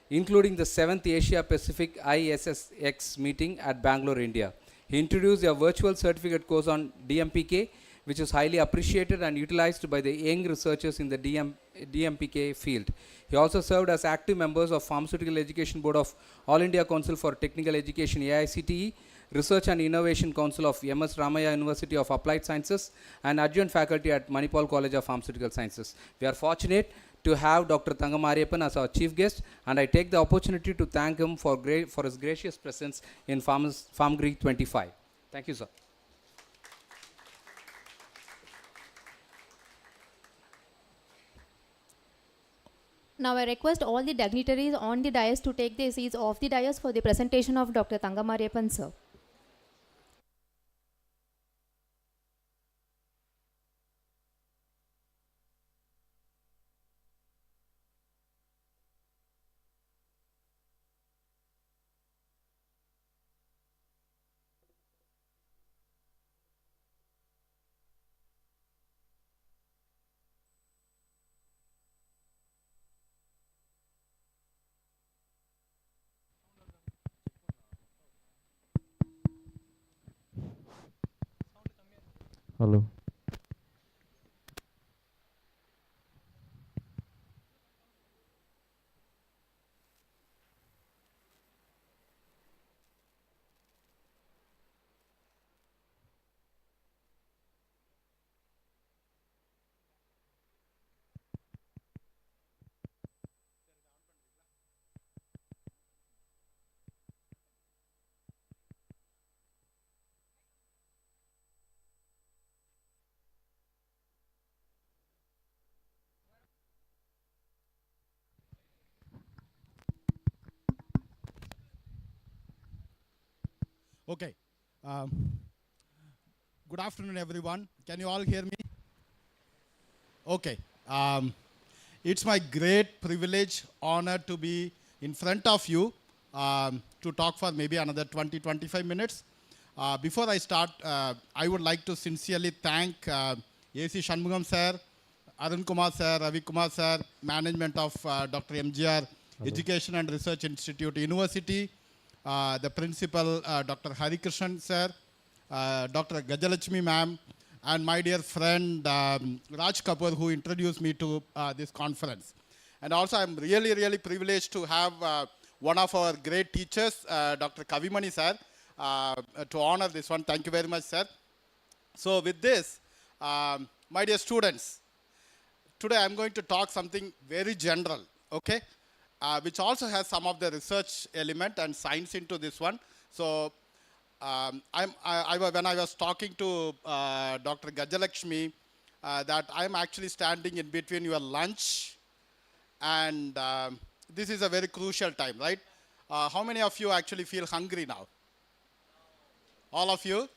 including the 7th Asia Pacific ISSX meeting at Bangalore, India. He introduced a virtual certificate course on DMPK, which is highly appreciated and utilized by the young researchers in the DMPK field. He also served as active members of Pharmaceutical Education Board of All India Council for Technical Education, AICTE, Research and Innovation Council of MS Ramaya University of Applied Sciences, and adjunct faculty at Manipal College of Pharmaceutical Sciences. We are fortunate to have Dr. Thangamariappan as our chief guest, and I take the opportunity to thank him for his gracious presence in PHARMGREE'25. Thank you, sir. Now I request all the dignitaries on the dais to take their seats off the dais for the presentation of Dr. Thangamariappan sir. Hello. Okay. Good afternoon, everyone. Can you all hear me? Okay. It's my great privilege, honor to be in front of you to talk for maybe another 20-25 minutes. Before I start, I would like to sincerely thank A.C. Shanmugam sir, Arun Kumar sir, Ravi Kumar sir, management of Dr.M.G.R. Education and Research Institute University, the principal Dr. Harikrishnan sir, Dr. Gajalakshmi ma'am, and my dear friend Raj Kapoor, who introduced me to this conference. And also I'm really privileged to have one of our great teachers, Dr. Kavimani sir, to honor this one. Thank you very much, sir. So with this, my dear students, today I'm going to talk something very general, okay, which also has some of the research element and science into this one. So when I was talking to Dr. Gajalakshmi, that I'm actually standing in between your lunch and this is a very crucial time, right? How many of you actually feel hungry now? All of you?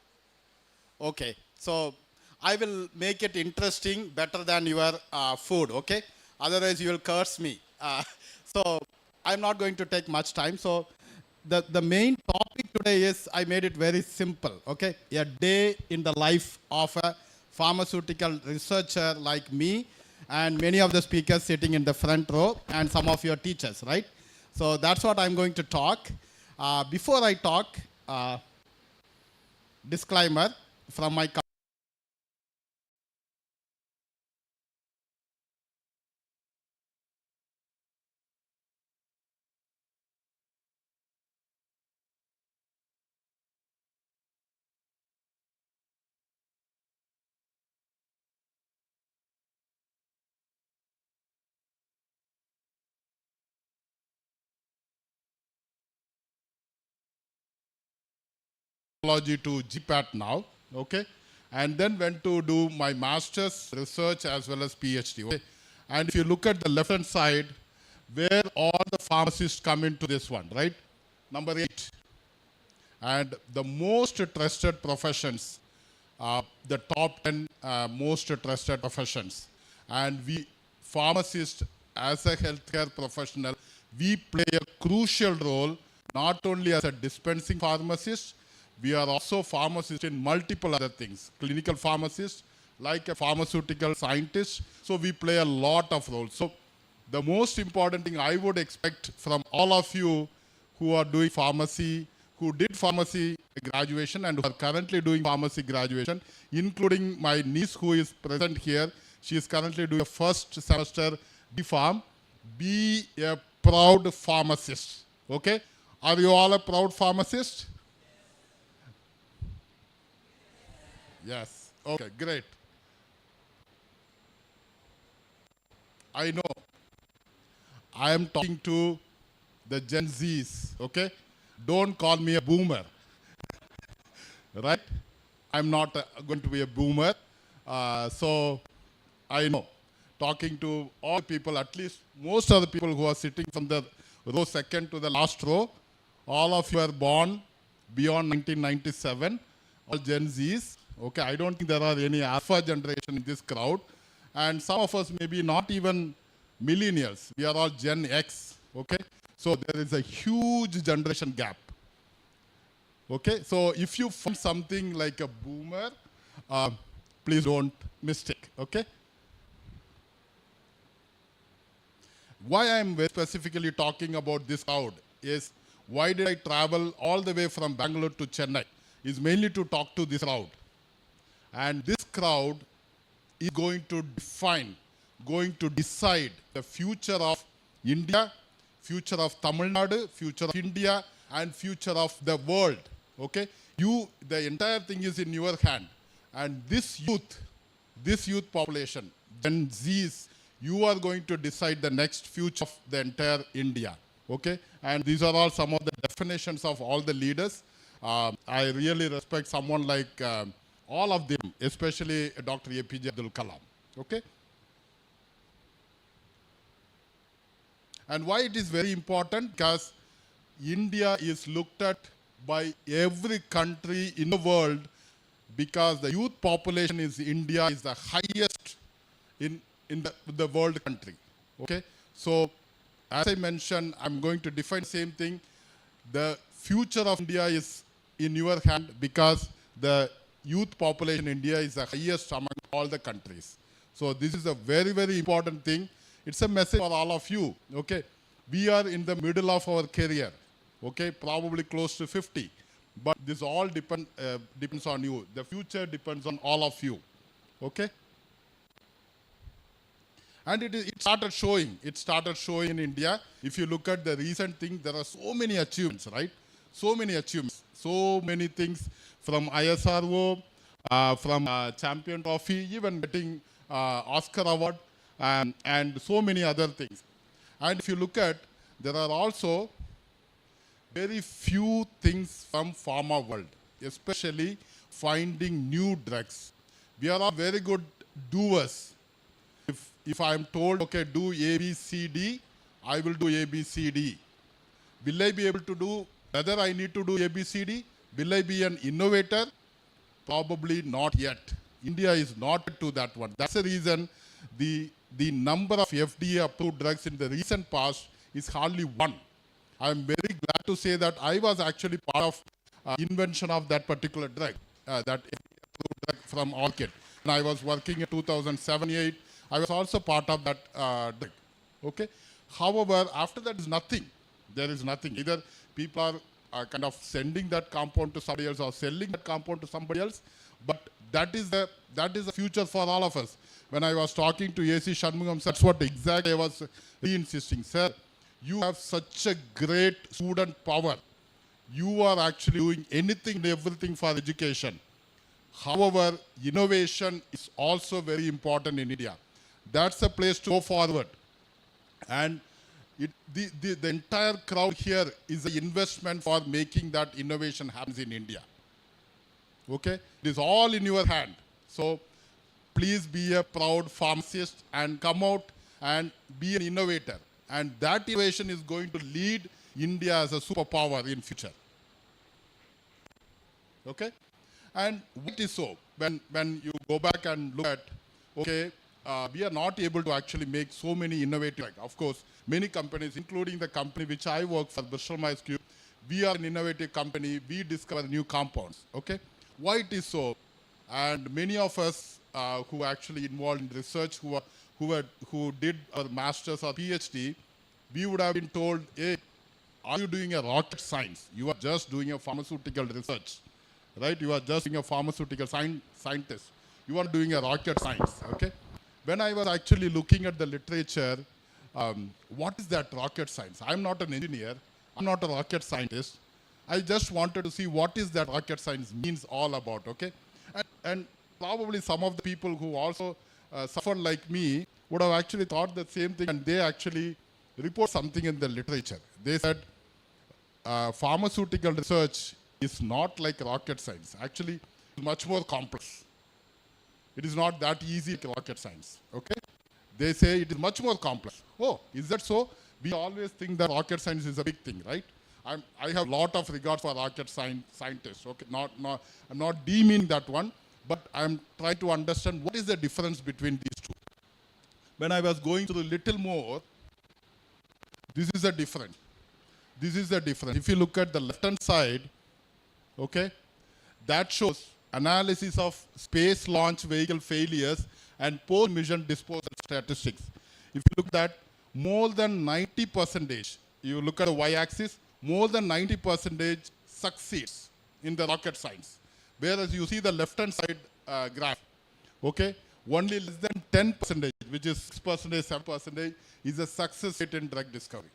Okay. So I will make it interesting better than your food, okay? Otherwise you will curse me. So I'm not going to take much time. So the main topic today is, I made it very simple, okay? A day in the life of a pharmaceutical researcher like me and many of the speakers sitting in the front row and some of your teachers, right? So that's what I'm going to talk. Before I talk, disclaimer from my to GPAT now, okay, and then went to do my master's research as well as PhD. Okay? And if you look at the left hand side, where all the pharmacists come into this one, right? Number 8. And the most trusted professions, the top 10 most trusted professions. And we pharmacists, as a healthcare professional, we play a crucial role, not only as a dispensing pharmacist, we are also pharmacists in multiple other things. Clinical pharmacists, like a pharmaceutical scientist. So we play a lot of roles. So the most important thing I would expect from all of you who are doing pharmacy, who did pharmacy graduation and who are currently doing pharmacy graduation, including my niece who is present here. She is currently doing a first semester B.Pharm. Be a proud pharmacist. Okay? Are you all a proud pharmacist? Yes. Okay, great. I know. I am talking to the Gen Zs, okay? Don't call me a boomer, right? I'm not going to be a boomer. So I know. Talking to all people, at least most of the people who are sitting from the row second to the last row, all of you are born beyond 1997, all Gen Zs. Okay, I don't think there are any alpha generation in this crowd. And some of us maybe not even millennials. We are all Gen X, okay? So there is a huge generation gap. Okay, so if you find something like a boomer, please don't mistake, okay? Why I am very specifically talking about this crowd is, why did I travel all the way from Bangalore to Chennai? Is mainly to talk to this crowd. And this crowd is going to define, going to decide the future of India, future of Tamil Nadu, future of India, and future of the world. Okay? The entire thing is in your hand. And this youth population, Gen Zs, you are going to decide the next future of the entire India. Okay? And these are all some of the definitions of all the leaders. I really respect someone like all of them, especially Dr. APJ Abdul Kalam. Okay? And why it is very important? Because India is looked at by every country in the world because the youth population in India is the highest in the world country. Okay, so as I mentioned, I'm going to define same thing. The future of India is in your hand because the youth population in India is the highest among all the countries. So this is a very, very important thing. It's a message for all of you. Okay, we are in the middle of our career. Okay, probably close to 50. But this all depends on you. The future depends on all of you. Okay? And it started showing. It started showing in India. If you look at the recent thing, there are so many achievements, right? So many achievements. So many things from ISRO, from Champion Trophy, even getting Oscar Award, and so many other things. And if you look at, there are also very few things from pharma world, especially finding new drugs. We are all very good doers. If I am told, okay, do A, B, C, D, I will do A, B, C, D. Will I be able to do, whether I need to do A, B, C, D? Will I be an innovator? Probably not yet. India is not to that one. That's the reason the number of FDA approved drugs in the recent past is hardly one. I'm very glad to say that I was actually part of invention of that particular drug, that approved drug from Orchid. And I was working in 2007-8. I was also part of that drug. Okay. However, after that is nothing. There is nothing. Either people are kind of sending that compound to somebody else or selling that compound to somebody else. But that is the future for all of us. When I was talking to A.C. Shanmugam, that's what exactly I was re-insisting. Sir, you have such a great student power. You are actually doing anything and everything for education. However, innovation is also very important in India. That's a place to go forward. And the entire crowd here is an investment for making that innovation happen in India. Okay? It is all in your hand. So please be a proud pharmacist and come out and be an innovator. And that innovation is going to lead India as a superpower in future. Okay? And what is so? When you go back and look at, okay, we are not able to actually make so many innovative, like, of course, many companies, including the company which I work for, Bristol Myers Squibb, we are an innovative company. We discover new compounds. Okay? Why it is so? And many of us who actually involved in research, who did our master's or PhD, we would have been told, hey, are you doing a rocket science? You are just doing a pharmaceutical research, right? You are just being a pharmaceutical scientist. You are doing a rocket science, okay? When I was actually looking at the literature, what is that rocket science? I'm not an engineer. I'm not a rocket scientist. I just wanted to see what is that rocket science means all about, okay? And probably some of the people who also suffered like me would have actually thought the same thing, and they actually report something in the literature. They said pharmaceutical research is not like rocket science. Actually, it's much more complex. It is not that easy like rocket science, okay? They say it is much more complex. Oh, is that so? We always think that rocket science is a big thing, right? I have a lot of regard for rocket scientists, okay? I'm not demeaning that one, but I'm trying to understand what is the difference between these two. When I was going through a little more, this is the difference. This is the difference. If you look at the left-hand side, okay, that shows analysis of space launch vehicle failures and post-mission disposal statistics. If you look at that, more than 90%, you look at the y-axis, more than 90% succeeds in the rocket science. Whereas you see the left-hand side graph, okay, only less than 10%, which is 6%, 7%, is a success rate in drug discovery.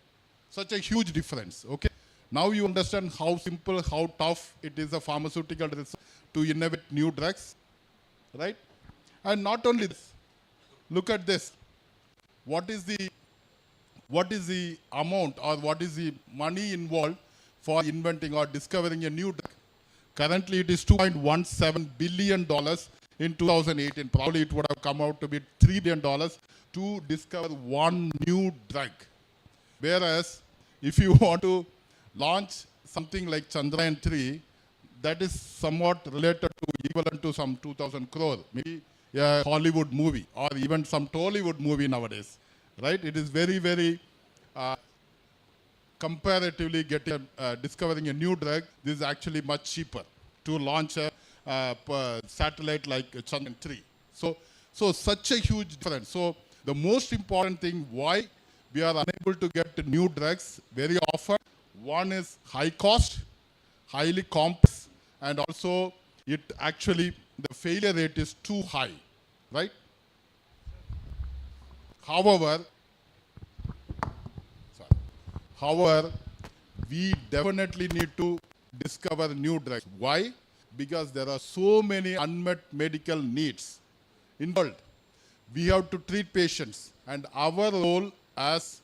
Such a huge difference, okay? Now you understand how simple, how tough it is a pharmaceutical research to innovate new drugs, right? And not only this, look at this. What is the amount or what is the money involved for inventing or discovering a new drug? Currently, it is $2.17 billion in 2018. Probably it would have come out to be $3 billion to discover one new drug. Whereas, if you want to launch something like Chandrayaan-3, that is somewhat related to equivalent to some 2,000 crore, maybe a Hollywood movie or even some Tollywood movie nowadays, right? It is very, very comparatively discovering a new drug. This is actually much cheaper to launch a satellite like Chandrayaan-3. So such a huge difference. So the most important thing why we are unable to get new drugs very often, one is high cost, highly complex, and also it actually, the failure rate is too high, right? However, we definitely need to discover new drugs. Why? Because there are so many unmet medical needs involved. We have to treat patients, and our role as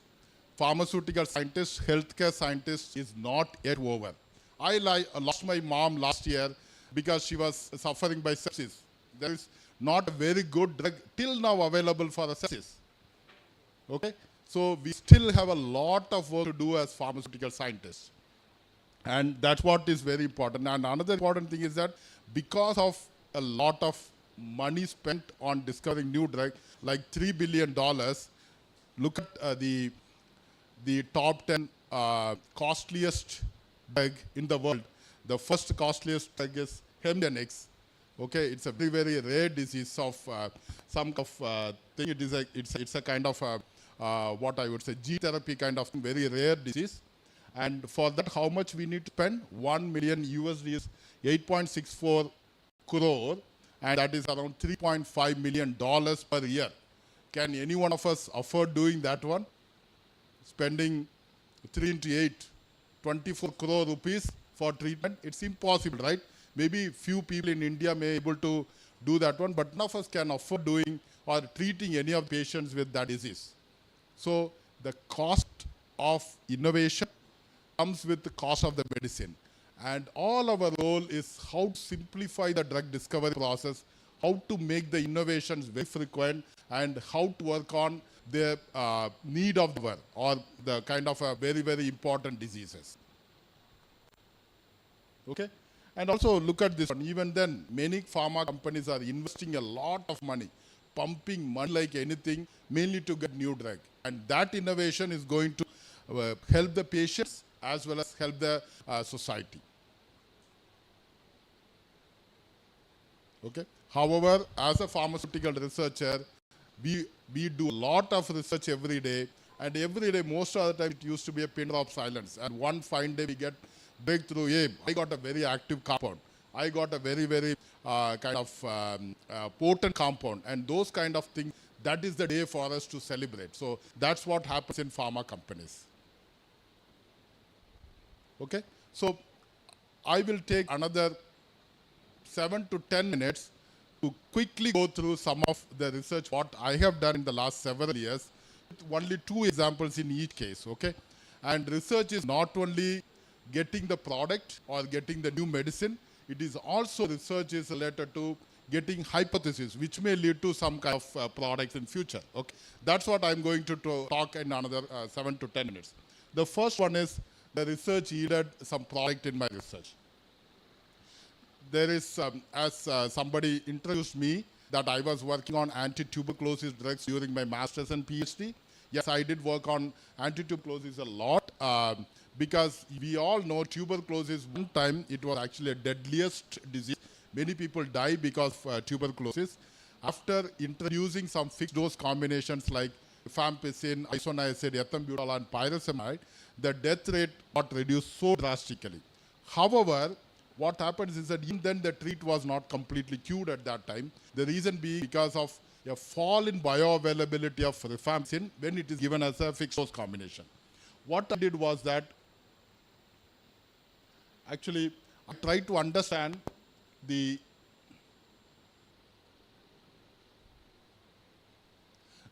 pharmaceutical scientists, healthcare scientists is not yet over. I lost my mom last year because she was suffering by sepsis. There is not a very good drug till now available for the sepsis. Okay? So we still have a lot of work to do as pharmaceutical scientists. And that's what is very important. And another important thing is that because of a lot of money spent on discovering new drugs, like $3 billion, look at the top 10 costliest drug in the world. The first costliest drug is Hemgenix. Okay, it's a very, very rare disease of some of thing. It's a kind of what I would say gene therapy kind of thing, very rare disease. And for that, how much we need to spend? $1 million USD is 8.64 crore, and that is around $3.5 million per year. Can any one of us afford doing that one? Spending 3 into 8, 24 crore rupees for treatment? It's impossible, right? Maybe few people in India may be able to do that one, but none of us can afford doing or treating any of the patients with that disease. So the cost of innovation comes with the cost of the medicine. And all our role is how to simplify the drug discovery process, how to make the innovations very frequent, and how to work on the need of the world or the kind of very, very important diseases. Okay? And also look at this one. Even then, many pharma companies are investing a lot of money, pumping money like anything, mainly to get new drug. And that innovation is going to help the patients as well as help the society. Okay. However, as a pharmaceutical researcher, we do a lot of research every day, and every day, most of the time, it used to be a pin drop silence. And one fine day, we get breakthrough. Hey, I got a very active compound. I got a very, very kind of potent compound, and those kind of things. That is the day for us to celebrate. So that's what happens in pharma companies. Okay, so I will take another 7 to 10 minutes to quickly go through some of the research what I have done in the last several years, with only 2 examples in each case. Okay, and research is not only getting the product or getting the new medicine, it is also research is related to getting hypotheses which may lead to some kind of products in future. Okay, that's what I'm going to talk in another 7 to 10 minutes. The first one is the research yielded some product in my research. There is, as somebody introduced me, that I was working on anti-tuberculosis drugs during my master's and PhD. Yes, I did work on anti-tuberculosis a lot because we all know tuberculosis, one time it was actually a deadliest disease. Many people die because of tuberculosis. After introducing some fixed dose combinations like rifampicin, isoniazid, ethambutol, and pyrazinamide, the death rate got reduced so drastically. However, what happens is that even then the treat was not completely cured at that time. The reason being because of a fall in bioavailability of rifampicin when it is given as a fixed dose combination. What I did was that actually I tried to understand the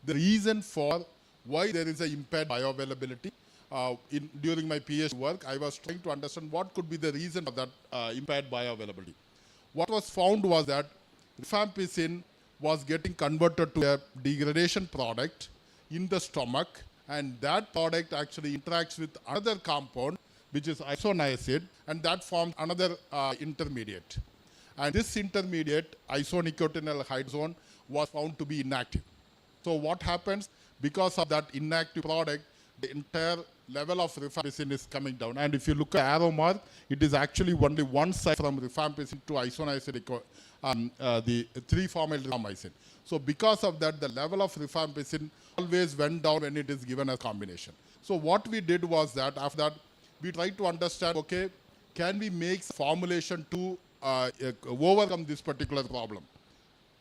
reason for why there is an impaired bioavailability. During my PhD work, I was trying to understand what could be the reason for that impaired bioavailability. What was found was that rifampicin was getting converted to a degradation product in the stomach, and that product actually interacts with another compound which is isoniazid, and that forms another intermediate. And this intermediate, isonicotinyl hydrazone, was found to be inactive. So what happens? Because of that inactive product, the entire level of rifampicin is coming down. And if you look at arrow mark, it is actually only one side from rifampicin to isoniazid, the 3-formyl rifamycin. So because of that, the level of rifampicin always went down when it is given a combination. So what we did was that after that, we tried to understand, okay, can we make formulation to overcome this particular problem?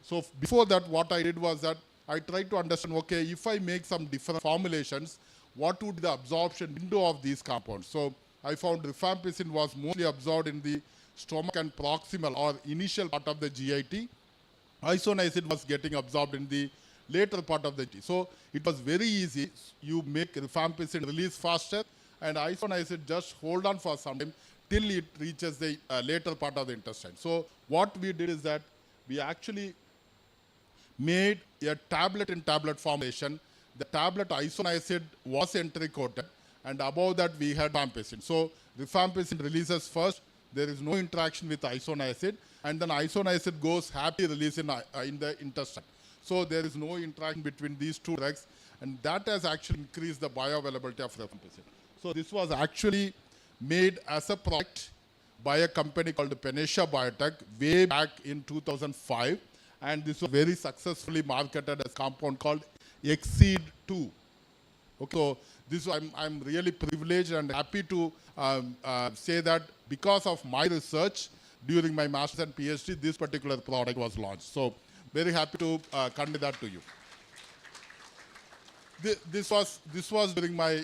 So before that, what I did was that I tried to understand, okay, if I make some different formulations, what would be the absorption window of these compounds? So I found rifampicin was mostly absorbed in the stomach and proximal or initial part of the GIT. Isoniazid was getting absorbed in the later part of the GIT. So it was very easy. You make rifampicin release faster, and isoniazid just hold on for some time till it reaches the later part of the intestine. So what we did is that we actually made a tablet-in-tablet formulation. The tablet isoniazid was entry-coated, and above that we had rifampicin. So rifampicin releases first. There is no interaction with isoniazid, and then isoniazid goes happy release in the intestine. So there is no interaction between these two drugs, and that has actually increased the bioavailability of rifampicin. So this was actually made as a product by a company called Panacea Biotech way back in 2005, and this was very successfully marketed as a compound called Exceed 2. Okay, so this I'm really privileged and happy to say that because of my research during my master's and PhD, this particular product was launched. So very happy to convey that to you. This was during my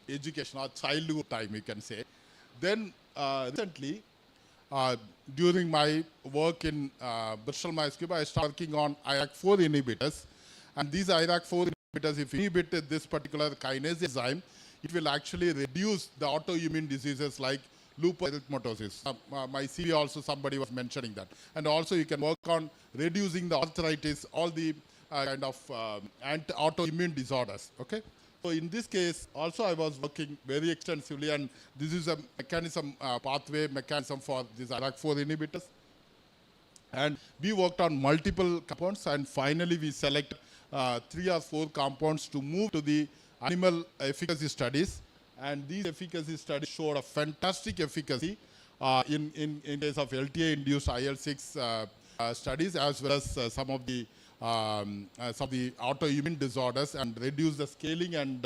education or childhood time, you can say. Then recently, during my work in Bristol Myers Squibb, I started working on IRAK4 inhibitors. And these IRAK4 inhibitors, if you inhibit this particular kinase enzyme, it will actually reduce the autoimmune diseases like lupus erythematosus. My CV also somebody was mentioning that. And also you can work on reducing the arthritis, all the kind of autoimmune disorders. Okay. So in this case, also I was working very extensively, and this is a mechanism, pathway mechanism for these IRAK4 inhibitors. And we worked on multiple compounds, and finally we selected 3 or 4 compounds to move to the animal efficacy studies. And these efficacy studies showed a fantastic efficacy in case of LTA-induced IL-6 studies, as well as some of the autoimmune disorders, and reduce the scaling and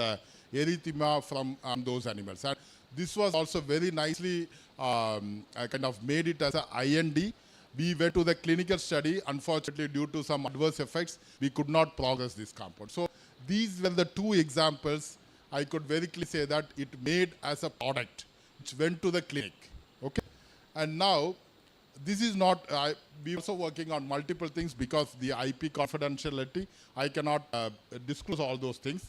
erythema from those animals. And this was also very nicely kind of made it as an IND. We went to the clinical study. Unfortunately, due to some adverse effects, we could not progress this compound. So these were the 2 examples I could very clearly say that it made as a product which went to the clinic. Okay, and now this is not. We also working on multiple things because the IP confidentiality. I cannot disclose all those things.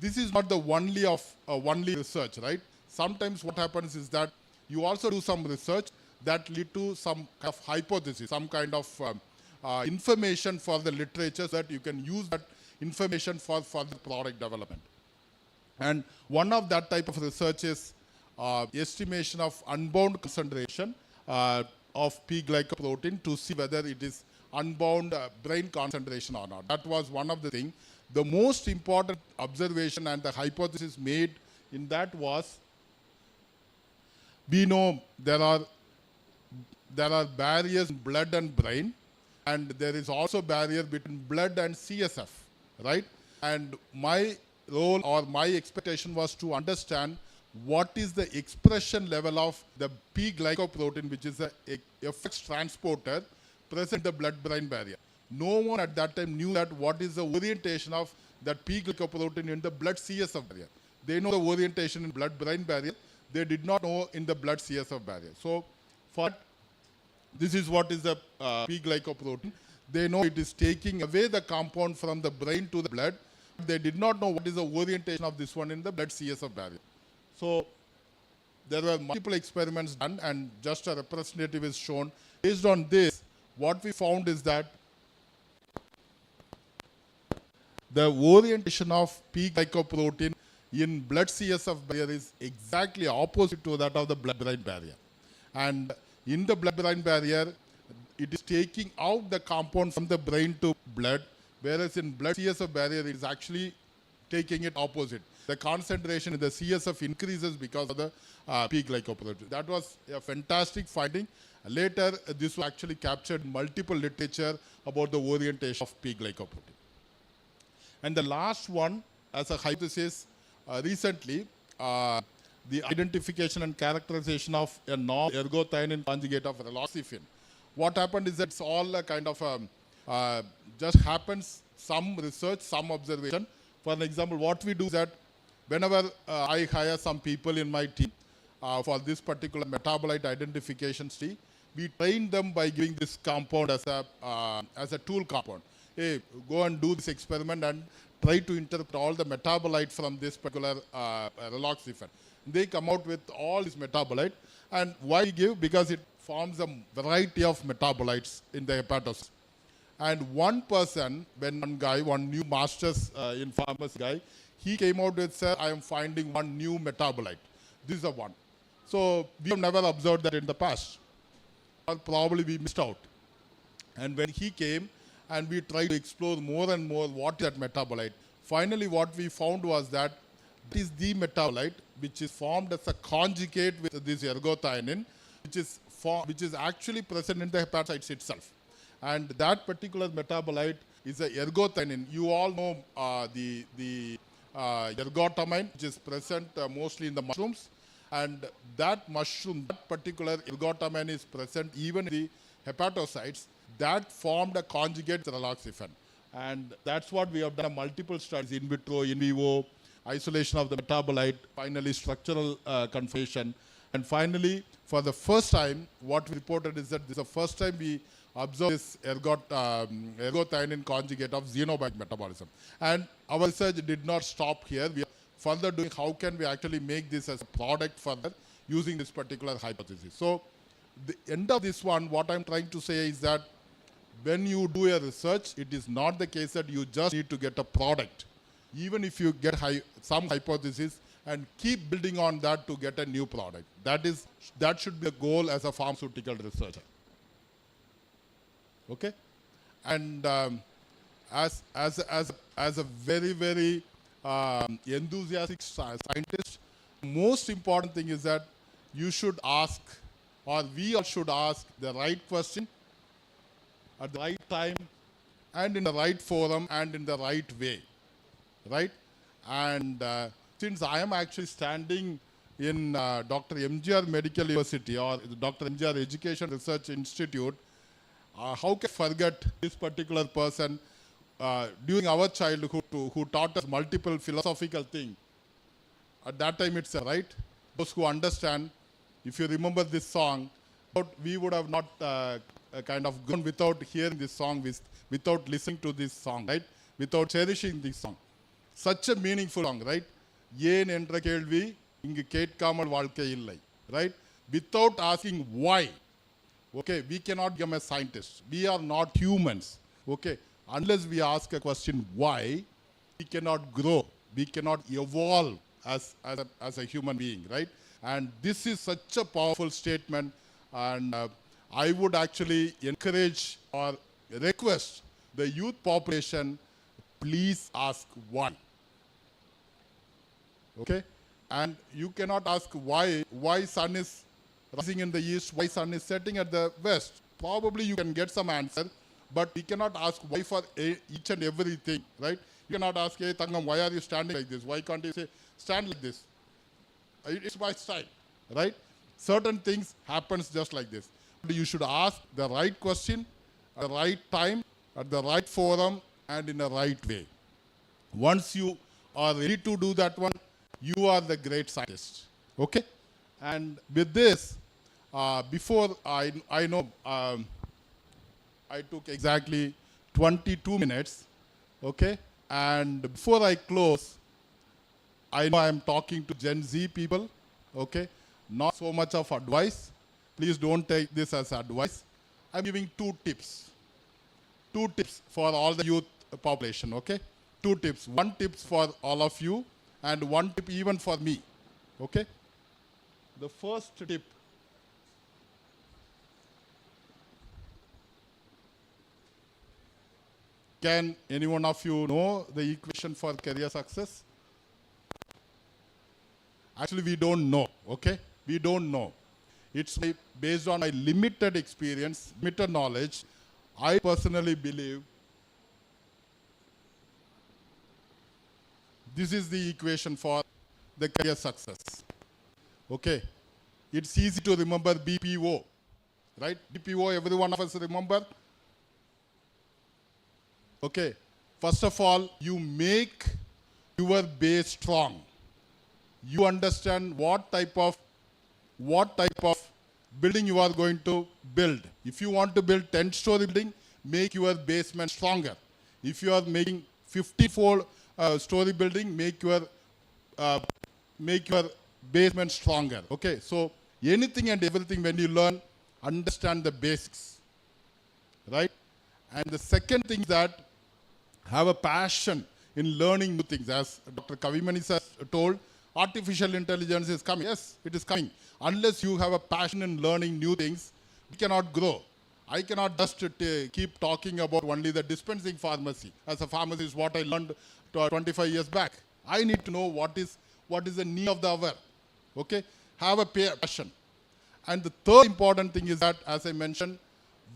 This is not the only research, right? Sometimes what happens is that you also do some research that lead to some kind of hypothesis, some kind of information for the literature, so that you can use that information for the product development. And one of that type of research is estimation of unbound concentration of P-glycoprotein to see whether it is unbound brain concentration or not. That was one of the things. The most important observation and the hypothesis made in that was, we know there are barriers in blood and brain, and there is also barrier between blood and CSF, right? And my role or my expectation was to understand what is the expression level of the P-glycoprotein, which is a FX transporter present in the blood-brain barrier. No one at that time knew that what is the orientation of that P-glycoprotein in the blood-CSF barrier. They know the orientation in blood-brain barrier. They did not know in the blood-CSF barrier. So for this is what is the P-glycoprotein. They know it is taking away the compound from the brain to the blood. They did not know what is the orientation of this one in the blood-CSF barrier. So there were multiple experiments done, and just a representative is shown. Based on this, what we found is that the orientation of P-glycoprotein in blood CSF barrier is exactly opposite to that of the blood-brain barrier. And in the blood-brain barrier, it is taking out the compound from the brain to blood, whereas in blood CSF barrier, it is actually taking it opposite. The concentration in the CSF increases because of the P-glycoprotein. That was a fantastic finding. Later, this was actually captured in multiple literature about the orientation of P-glycoprotein. And the last one, as a hypothesis, recently, the identification and characterization of a non-ergothionein conjugate of raloxifene. What happened is that it's all a kind of just happens, some research, some observation. For an example, what we do is that whenever I hire some people in my team for this particular metabolite identification study, we train them by giving this compound as a tool compound. Hey, go and do this experiment and try to interpret all the metabolites from this particular raloxifene. They come out with all this metabolite. And why give? Because it forms a variety of metabolites in the hepatocytes. And one person, one new master's in pharmacy guy, he came out with, sir, I am finding one new metabolite. This is the one. So we have never observed that in the past. Or probably we missed out. And when he came and we tried to explore more and more what is that metabolite, finally what we found was that it is the metabolite which is formed as a conjugate with this ergothionein, which is actually present in the hepatocytes itself. And that particular metabolite is a ergothionein. You all know the ergotamine, which is present mostly in the mushrooms. And that particular ergotamine is present even in the hepatocytes. That formed a conjugate to raloxifene. And that's what we have done multiple studies, in vitro, in vivo, isolation of the metabolite, finally structural confirmation. And finally, for the first time, what we reported is that this is the first time we observed this ergothionein conjugate of xenobiotic metabolism. And our research did not stop here. We are further doing how can we actually make this as a product further using this particular hypothesis. So the end of this one, what I'm trying to say is that when you do a research, it is not the case that you just need to get a product. Even if you get some hypothesis and keep building on that to get a new product. That should be the goal as a pharmaceutical researcher. Okay? And as a very, very enthusiastic scientist, most important thing is that you should ask, or we all should ask the right question at the right time and in the right forum and in the right way, right? And since I am actually standing in Dr.M.G.R. Medical University or the Dr.M.G.R. Education Research Institute, how can I forget this particular person during our childhood who taught us multiple philosophical things? At that time itself, right? Those who understand, if you remember this song, we would have not kind of gone without hearing this song, without listening to this song, right? Without cherishing this song. Such a meaningful song, right? Yen endra kelvi ingu ketkamal vaalkai illai, right? Without asking why. Okay, we cannot become a scientist. We are not humans. Okay, unless we ask a question why, we cannot grow. We cannot evolve as a human being, right? And this is such a powerful statement. And I would actually encourage or request the youth population, please ask why. Okay? And you cannot ask why sun is rising in the east, why sun is setting at the west. Probably you can get some answer, but we cannot ask why for each and everything, right? You cannot ask, hey Tangam, why are you standing like this? Why can't you say, stand like this? It's my style, right? Certain things happens just like this. But you should ask the right question at the right time, at the right forum, and in the right way. Once you are ready to do that one, you are the great scientist. Okay? And with this, before I know I took exactly 22 minutes, okay? And before I close, I know I'm talking to Gen Z people, okay? Not so much of advice. Please don't take this as advice. I'm giving 2 tips. 2 tips for all the youth population, okay? 2 tips. 1 tips for all of you and one tip even for me. Okay? The first tip. Can any one of you know the equation for career success? Actually, we don't know, okay? We don't know. It's based on my limited experience, limited knowledge. I personally believe this is the equation for the career success. Okay? It's easy to remember BPO, right? BPO, every one of us remember. Okay? First of all, you make your base strong. You understand what type of building you are going to build. If you want to build 10-story building, make your basement stronger. If you are making 54-story building, make your basement stronger. Okay, so anything and everything when you learn, understand the basics, right? And the second thing is that have a passion in learning new things. As Dr. Kavimani has told, artificial intelligence is coming. Yes, it is coming. Unless you have a passion in learning new things, we cannot grow. I cannot just keep talking about only the dispensing pharmacy. As a pharmacist, what I learned 25 years back. I need to know what is the need of the hour. Okay? Have a passion. And the third important thing is that, as I mentioned,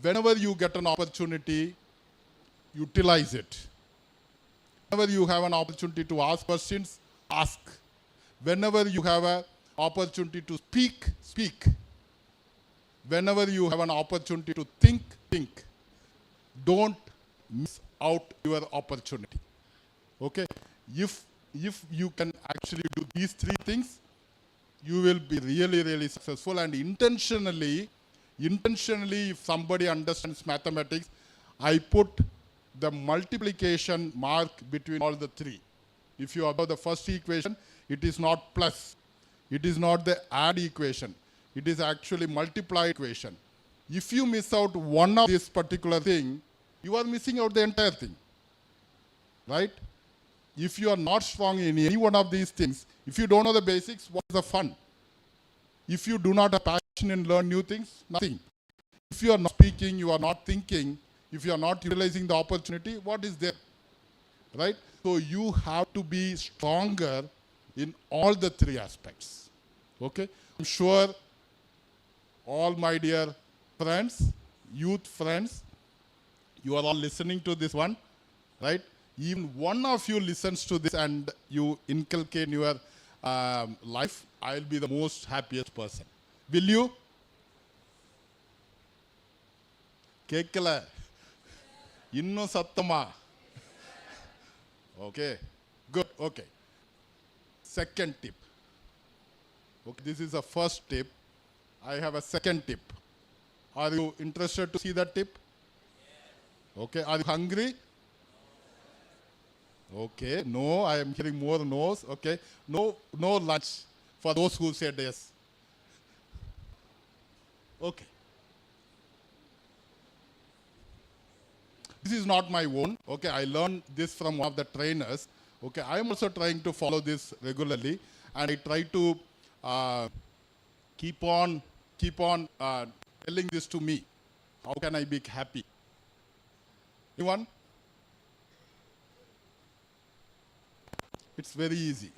whenever you get an opportunity, utilize it. Whenever you have an opportunity to ask questions, ask. Whenever you have an opportunity to speak, speak. Whenever you have an opportunity to think, think. Don't miss out your opportunity. Okay? If you can actually do these three things, you will be really, really successful. And intentionally, if somebody understands mathematics, I put the multiplication mark between all the three. If you observe the first equation, it is not plus. It is not the add equation. It is actually multiply equation. If you miss out one of this particular thing, you are missing out the entire thing. Right? If you are not strong in any one of these things, if you don't know the basics, what is the fun? If you do not have passion in learn new things, nothing. If you are not speaking, you are not thinking, if you are not utilizing the opportunity, what is there? Right? So you have to be stronger in all the three aspects. Okay? I'm sure all my dear friends, youth friends, you are all listening to this one, right? Even one of you listens to this and you inculcate in your life, I'll be the most happiest person. Will you? Kekkala. Inno sattama. Okay. Good. Okay. Second tip. Okay, this is the first tip. I have a second tip. Are you interested to see that tip? Okay. Are you hungry? Okay. No, I am hearing more no's. Okay. No lunch for those who said yes. Okay. This is not my own. Okay. I learned this from one of the trainers. Okay. I am also trying to follow this regularly, and I try to keep on telling this to me. How can I be happy? Anyone? It's very easy.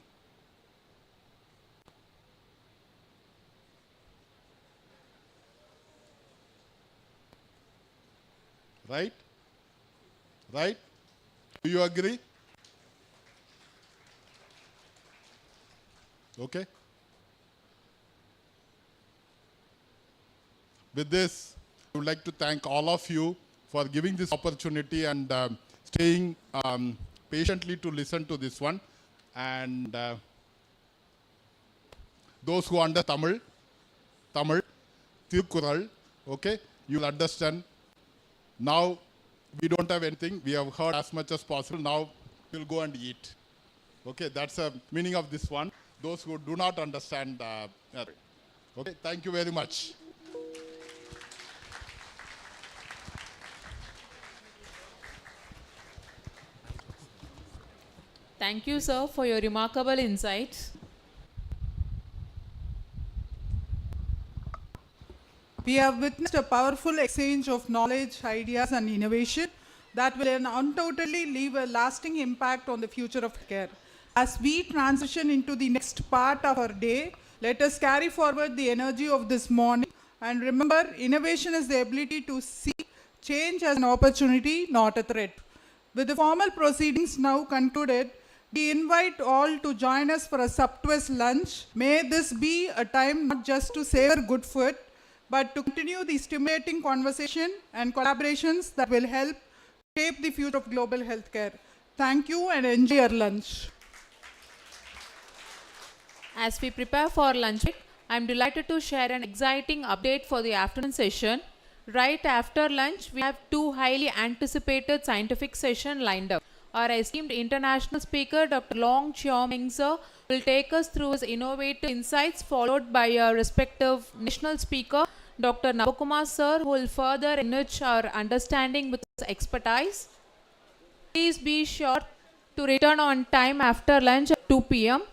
Right? Right? Do you agree? Okay. With this, I would like to thank all of you for giving this opportunity and staying patiently to listen to this one. And those who understand Tamil, Tirukkural, okay, you will understand. Now, we don't have anything. We have heard as much as possible. Now, we'll go and eat. Okay, that's the meaning of this one. Those who do not understand. Okay, thank you very much. Thank you, sir, for your remarkable insights. We have witnessed a powerful exchange of knowledge, ideas, and innovation that will undoubtedly leave a lasting impact on the future of care. As we transition into the next part of our day, let us carry forward the energy of this morning and remember, innovation is the ability to see change as an opportunity, not a threat. With the formal proceedings now concluded, we invite all to join us for a sumptuous lunch. May this be a time not just to savor good food, but to continue the stimulating conversation and collaborations that will help shape the future of global healthcare. Thank you and enjoy your lunch. As we prepare for lunch break, I am delighted to share an exciting update for the afternoon session. Right after lunch, we have two highly anticipated scientific sessions lined up. Our esteemed international speaker, Dr.M.G.R, will take us through his innovative insights, followed by our respective national speaker, Dr. Navakumar sir, who will further enrich our understanding with his expertise. Please be sure to return on time after lunch at 2 p.m.